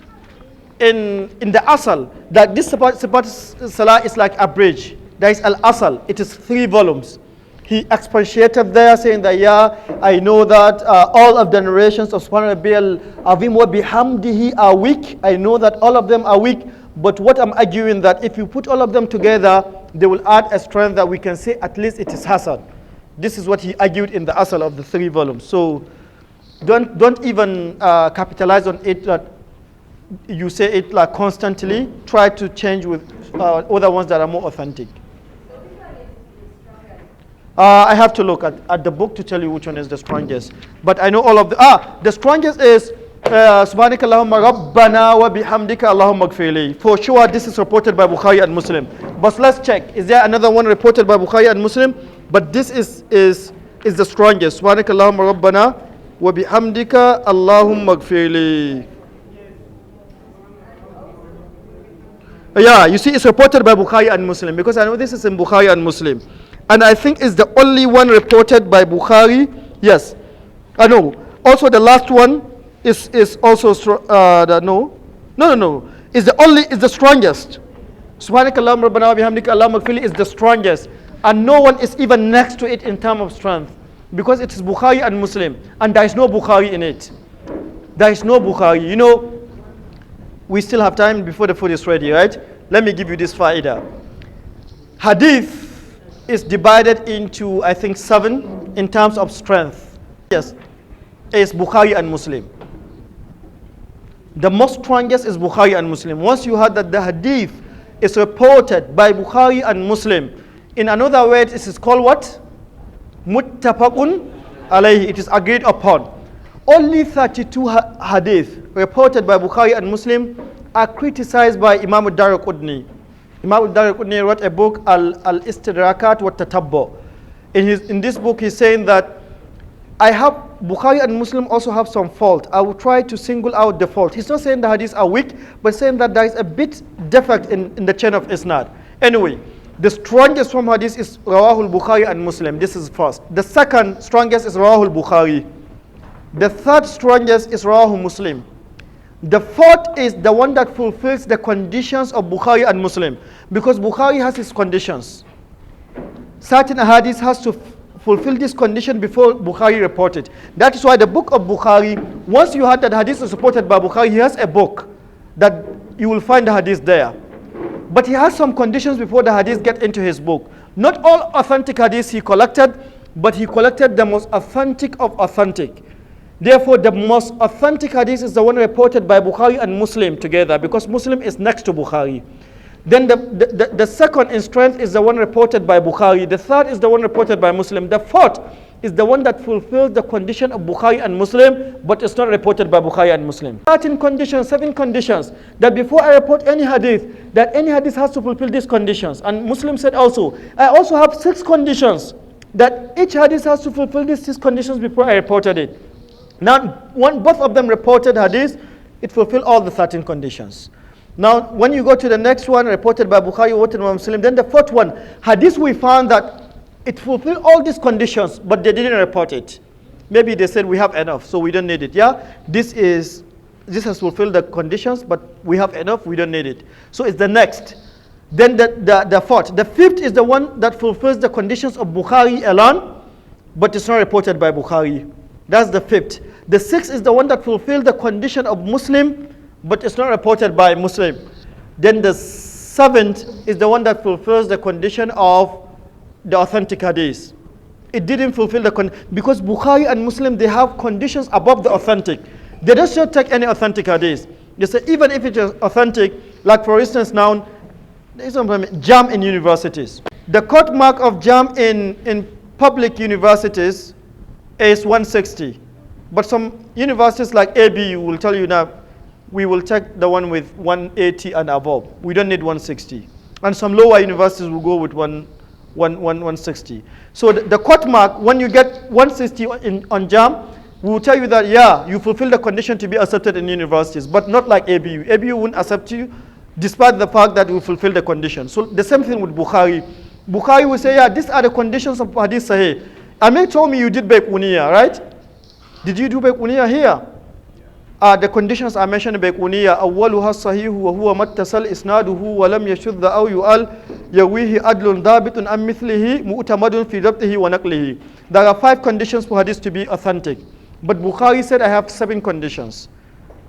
the asal, that this Sifatu Salah is like a bridge. There is al asal. It is 3 volumes. He expatiated there, saying that, yeah, I know that all of the narrations of Subhana Rabbil Azim wa bihamdihi are weak. I know that all of them are weak. But what I'm arguing that if you put all of them together, they will add a strength that we can say at least it is hasan. This is what he argued in the asal of the 3 volumes. So don't even capitalize on it that you say it like constantly. Try to change with other ones that are more authentic. I have to look at the book to tell you which one is the strongest. But I know all of the strongest is Subhanaka Allahumma Rabbana wa bihamdika Allahumma gfirli. For sure this is reported by Bukhari and Muslim. But let's check. Is there another one reported by Bukhari and Muslim? But this is the strongest. Subhanaka Allahumma Rabbana wa bihamdika Allahumma gfirli. Yeah, you see it's reported by Bukhari and Muslim, because I know this is in Bukhari and Muslim. And I think it's the only one reported by Bukhari. Yes. I know. Also the last one is also no. It's the strongest. Subhanaka Allahumma Rabbana wa bihamdika Allahumma gfirli is the strongest. And no one is even next to it in terms of strength, because it is Bukhari and Muslim, and there is no Bukhari in it. There is no Bukhari. You know, we still have time before the food is ready, right? Let me give you this faida. Hadith is divided into, I think, 7 in terms of strength. Yes, it's Bukhari and Muslim. The most strongest is Bukhari and Muslim. Once you heard that the hadith is reported by Bukhari and Muslim, in another word, it is called what? Muttafaqun alayhi. It is agreed upon. Only 32 hadith reported by Bukhari and Muslim are criticized by Imam al-Daraqutni. Imam al-Daraqutni wrote a book, Al-Istidrakat wa Tatabbu. In this book, he's saying that Bukhari and Muslim also have some fault. I will try to single out the fault. He's not saying the hadiths are weak, but saying that there is a bit defect in the chain of isnad. Anyway, the strongest from hadith is Rawahul Bukhari and Muslim. This is first. The second strongest is Rawahul Bukhari. The third strongest is Rawahul Muslim. The fourth is the one that fulfills the conditions of Bukhari and Muslim, because Bukhari has its conditions. Certain hadith has to fulfill this condition before Bukhari reported. That is why the book of Bukhari, once you heard that hadith is supported by Bukhari, he has a book that you will find the hadith there. But he has some conditions before the hadith get into his book. Not all authentic hadiths he collected, but he collected the most authentic of authentic. Therefore, the most authentic hadith is the one reported by Bukhari and Muslim together, because Muslim is next to Bukhari. Then the second in strength is the one reported by Bukhari. The third is the one reported by Muslim. The fourth is the one that fulfills the condition of Bukhari and Muslim, but it's not reported by Bukhari and Muslim. 13 conditions, 7 conditions, that before I report any hadith, that any hadith has to fulfill these conditions. And Muslim said also, I also have 6 conditions, that each hadith has to fulfill these 6 conditions before I reported it. Now, both of them reported hadith, it fulfilled all the 13 conditions. Now, when you go to the next one, reported by Bukhari, reported by Muslim, then the fourth one, hadith, we found that it fulfilled all these conditions, but they didn't report it. Maybe they said we have enough, so we don't need it. Yeah, this has fulfilled the conditions, but we have enough, we don't need it. So it's the next. Then the fourth. The fifth is the one that fulfills the conditions of Bukhari alone, but it's not reported by Bukhari. That's the fifth. The sixth is the one that fulfills the condition of Muslim, but it's not reported by Muslim. Then the seventh is the one that fulfills the condition of the authentic hadith. It didn't fulfill the condition, because Bukhari and Muslim, they have conditions above the authentic. They don't just take any authentic hadith. They say even if it is authentic, like for instance now, jam in universities. The cut mark of jam in public universities is 160. But some universities like ABU will tell you now, we will take the one with 180 and above. We don't need 160. And some lower universities will go with 160. So the cut mark, when you get 160 on jam, we will tell you that, yeah, you fulfill the condition to be accepted in universities, but not like ABU. ABU won't accept you despite the fact that you fulfill the condition. So the same thing with Bukhari. Bukhari will say, yeah, these are the conditions of Hadith Sahih. Amir told me you did Baykuniya, right? Did you do Baykuniya here? The conditions are mentioned in Baykuniya. أولها الصحيح وهو ما اتصل إسناده ولم يشذ أو يؤل يرويه عدل ضابط عن مثله مؤتمد في ضبطه ونقله. There are 5 conditions for Hadith to be authentic. But Bukhari said I have 7 conditions.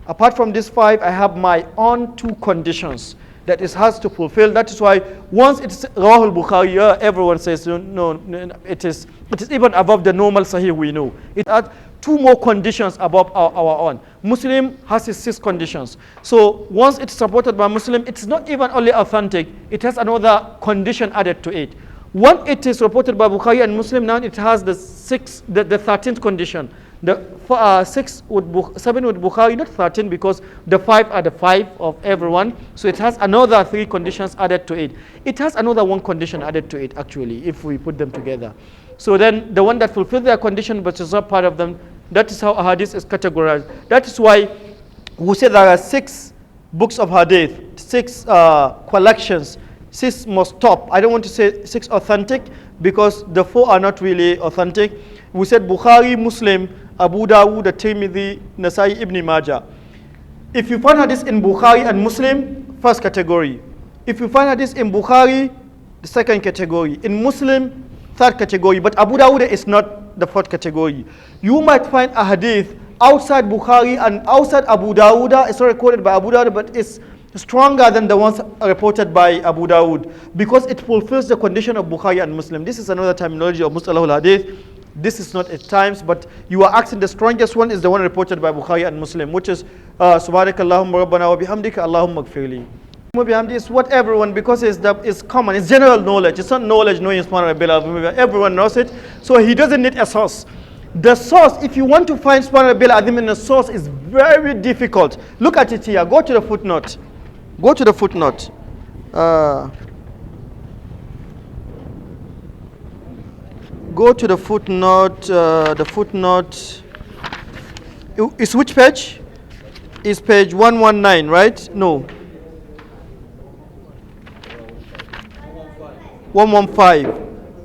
Apart from these 5, I have my own 2 conditions that it has to fulfill. That is why once it's Rawah al-Bukhari, everyone says no, it is even above the normal Sahih we know. It adds 2 more conditions above our own. Muslim has its 6 conditions. So once it's supported by Muslim, it's not even only authentic, it has another condition added to it. When it is reported by Bukhari and Muslim, now it has the 13th condition. The 7 with Bukhari, not 13, because the 5 are the 5 of everyone. So it has another 3 conditions added to it. It has another 1 condition added to it, actually, if we put them together. So then the one that fulfills their condition but is not part of them, that is how a hadith is categorized. That is why we say there are 6 books of hadith, 6 collections. 6 must stop. I don't want to say 6 authentic because the 4 are not really authentic. We said Bukhari, Muslim, Abu Dawud, Tirmidhi, Nasai, Ibn Majah. If you find hadith in Bukhari and Muslim, first category. If you find hadith in Bukhari, the second category. In Muslim, third category. But Abu Dawud is not the 4th category. You might find a hadith outside Bukhari and outside Abu Dawud. It's not recorded by Abu Dawud, but it's stronger than the ones reported by Abu Dawud because it fulfills the condition of Bukhari and Muslim. This is another terminology of Mus'ab al-Hadith. This is not at times, but you are asking the strongest one is the one reported by Bukhari and Muslim, which is Subhanakallahumma rabbana wa bihamdika Allahumma gfirli. Bihamdi is what everyone, because it's common, it's general knowledge. It's not knowledge knowing Subhana Rabbil Azim. Everyone knows it, so he doesn't need a source. The source, if you want to find Subhana Rabbil Azim in a source, is very difficult. Look at it here. Go to the footnote. Go to the footnote. Go to the footnote. The footnote is which page? Is page 119, right? No. 115.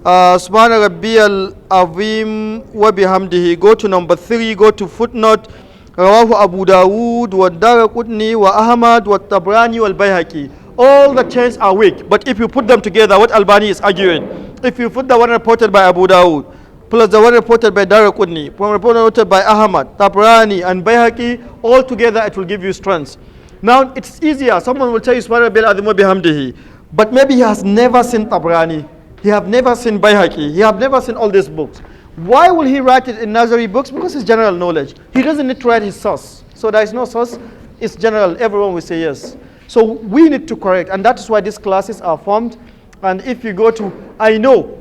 Subhana Rabbiyal Azim wa bihamdihi. Go to number 3. Go to footnote. Rawahu Abu Dawud wa Daraqutni wa Ahmad wa Tabrani wal Bayhaqi. All the chains are weak, but if you put them together, what Albani is arguing, if you put the one reported by Abu Dawud plus the one reported by Daraqutni, one reported by Ahmad, Tabrani and Bayhaqi, all together it will give you strength. Now it's easier. Someone will tell you Subhana Rabbil Azim wa bihamdihi, but maybe he has never seen Tabrani, he have never seen Bayhaqi, he have never seen all these books. Why will he write it in Nazari books? Because it's general knowledge. He doesn't need to write his source. So there is no source. It's general. Everyone will say yes. So we need to correct. And that is why these classes are formed. And if you go to, I know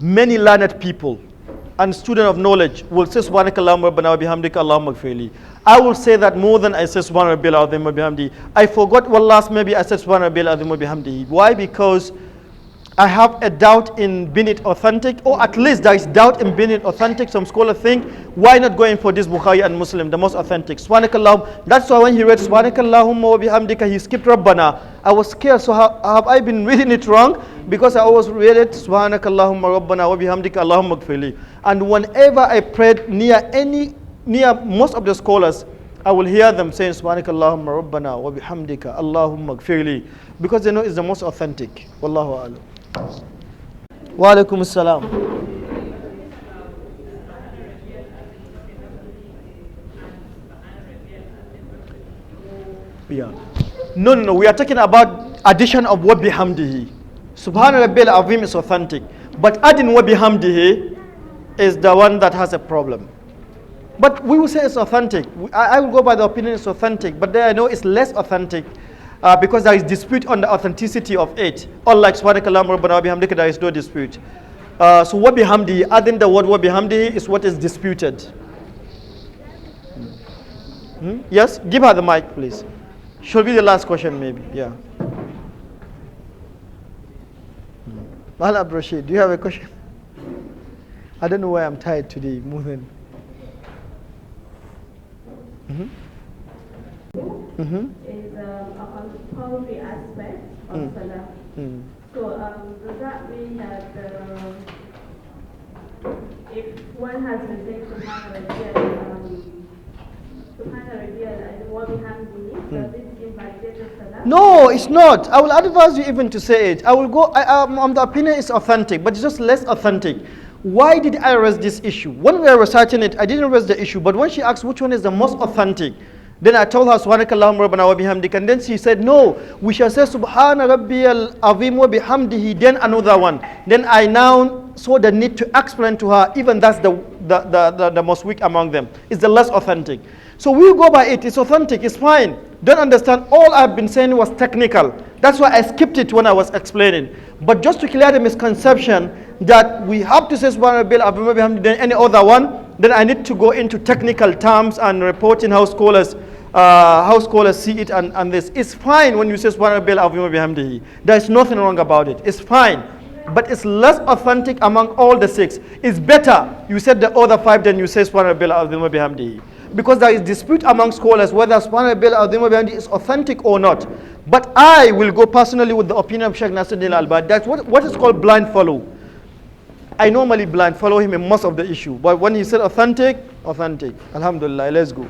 many learned people and students of knowledge will say Subhanakallahumma rabbana wa bihamdika Allahumma gfirli. I will say that more than I say Subhana Rabbil Azim wa bihamdi. I forgot what last maybe I said Subhana Rabbil Azim wa bihamdi. Why? Because I have a doubt in being it authentic, or at least there is doubt in being it authentic. Some scholars think, why not going for this Bukhari and Muslim, the most authentic? Subhanakallahum. That's why when he read Subhanakallahumma wa bihamdika, he skipped Rabbana. I was scared, so have I been reading it wrong? Because I always read it, Subhanakallahumma rabbana wa bihamdika Allahumma gfirli. And whenever I prayed near most of the scholars, I will hear them saying Subhanakallahumma rabbana wa bihamdika Allahumma gfirli, because they know it's the most authentic. Wallahu a'lam. Wa alaikum assalam. Yeah. No. We are talking about addition of wa bihamdihi. Subhana Rabbil Azim is authentic, but adding wa bihamdihi is the one that has a problem. But we will say it's authentic. I will go by the opinion it's authentic, but there I know it's less authentic. because there is dispute on the authenticity of it. Unlike Subhanakallahumma rabbana wa bihamdika, there is no dispute. So wa bihamdihi, adding the word wa bihamdihi is what is disputed. Yes, give her the mic, please. Should be the last question, maybe. Yeah. Mahlab Rashid, do you have a question? I don't know why I'm tired today. Moving. Is a poetry aspect of Salah. So does that mean that if one has to say Subhanallah and what we have does it invalidate the Salah? No, it's not. I will advise you even to say it. I will go, the opinion is authentic, but it's just less authentic. Why did I raise this issue? When we were reciting it, I didn't raise the issue, but when she asked which one is the most authentic, then I told her Subhanakallahumma rabbana wa bihamdik, and then she said, no, we shall say Subhana Rabbiyal Azim wa bihamdihi, then another one. Then I now saw the need to explain to her, even that's the most weak among them. It's the less authentic. So we go by it. It's authentic. It's fine. Don't understand. All I've been saying was technical. That's why I skipped it when I was explaining. But just to clear the misconception that we have to say Subhana Rabbiyal Azim wa bihamdihi, then any other one, then I need to go into technical terms and reporting how scholars see it and this. It's fine when you say Subhana Rabbiyal Azim wa bihamdihi. There is nothing wrong about it. It's fine. But it's less authentic among all the 6. It's better you said the other 5 than you say Subhana Rabbiyal Azim wa bihamdihi. Because there is dispute among scholars whether Subhana Rabbiyal Azim wa bihamdihi is authentic or not. But I will go personally with the opinion of Sheikh Nasruddin Al-Albani. That's what is called blind follow. I normally blind follow him in most of the issue. But when he said authentic, authentic. Alhamdulillah, let's go.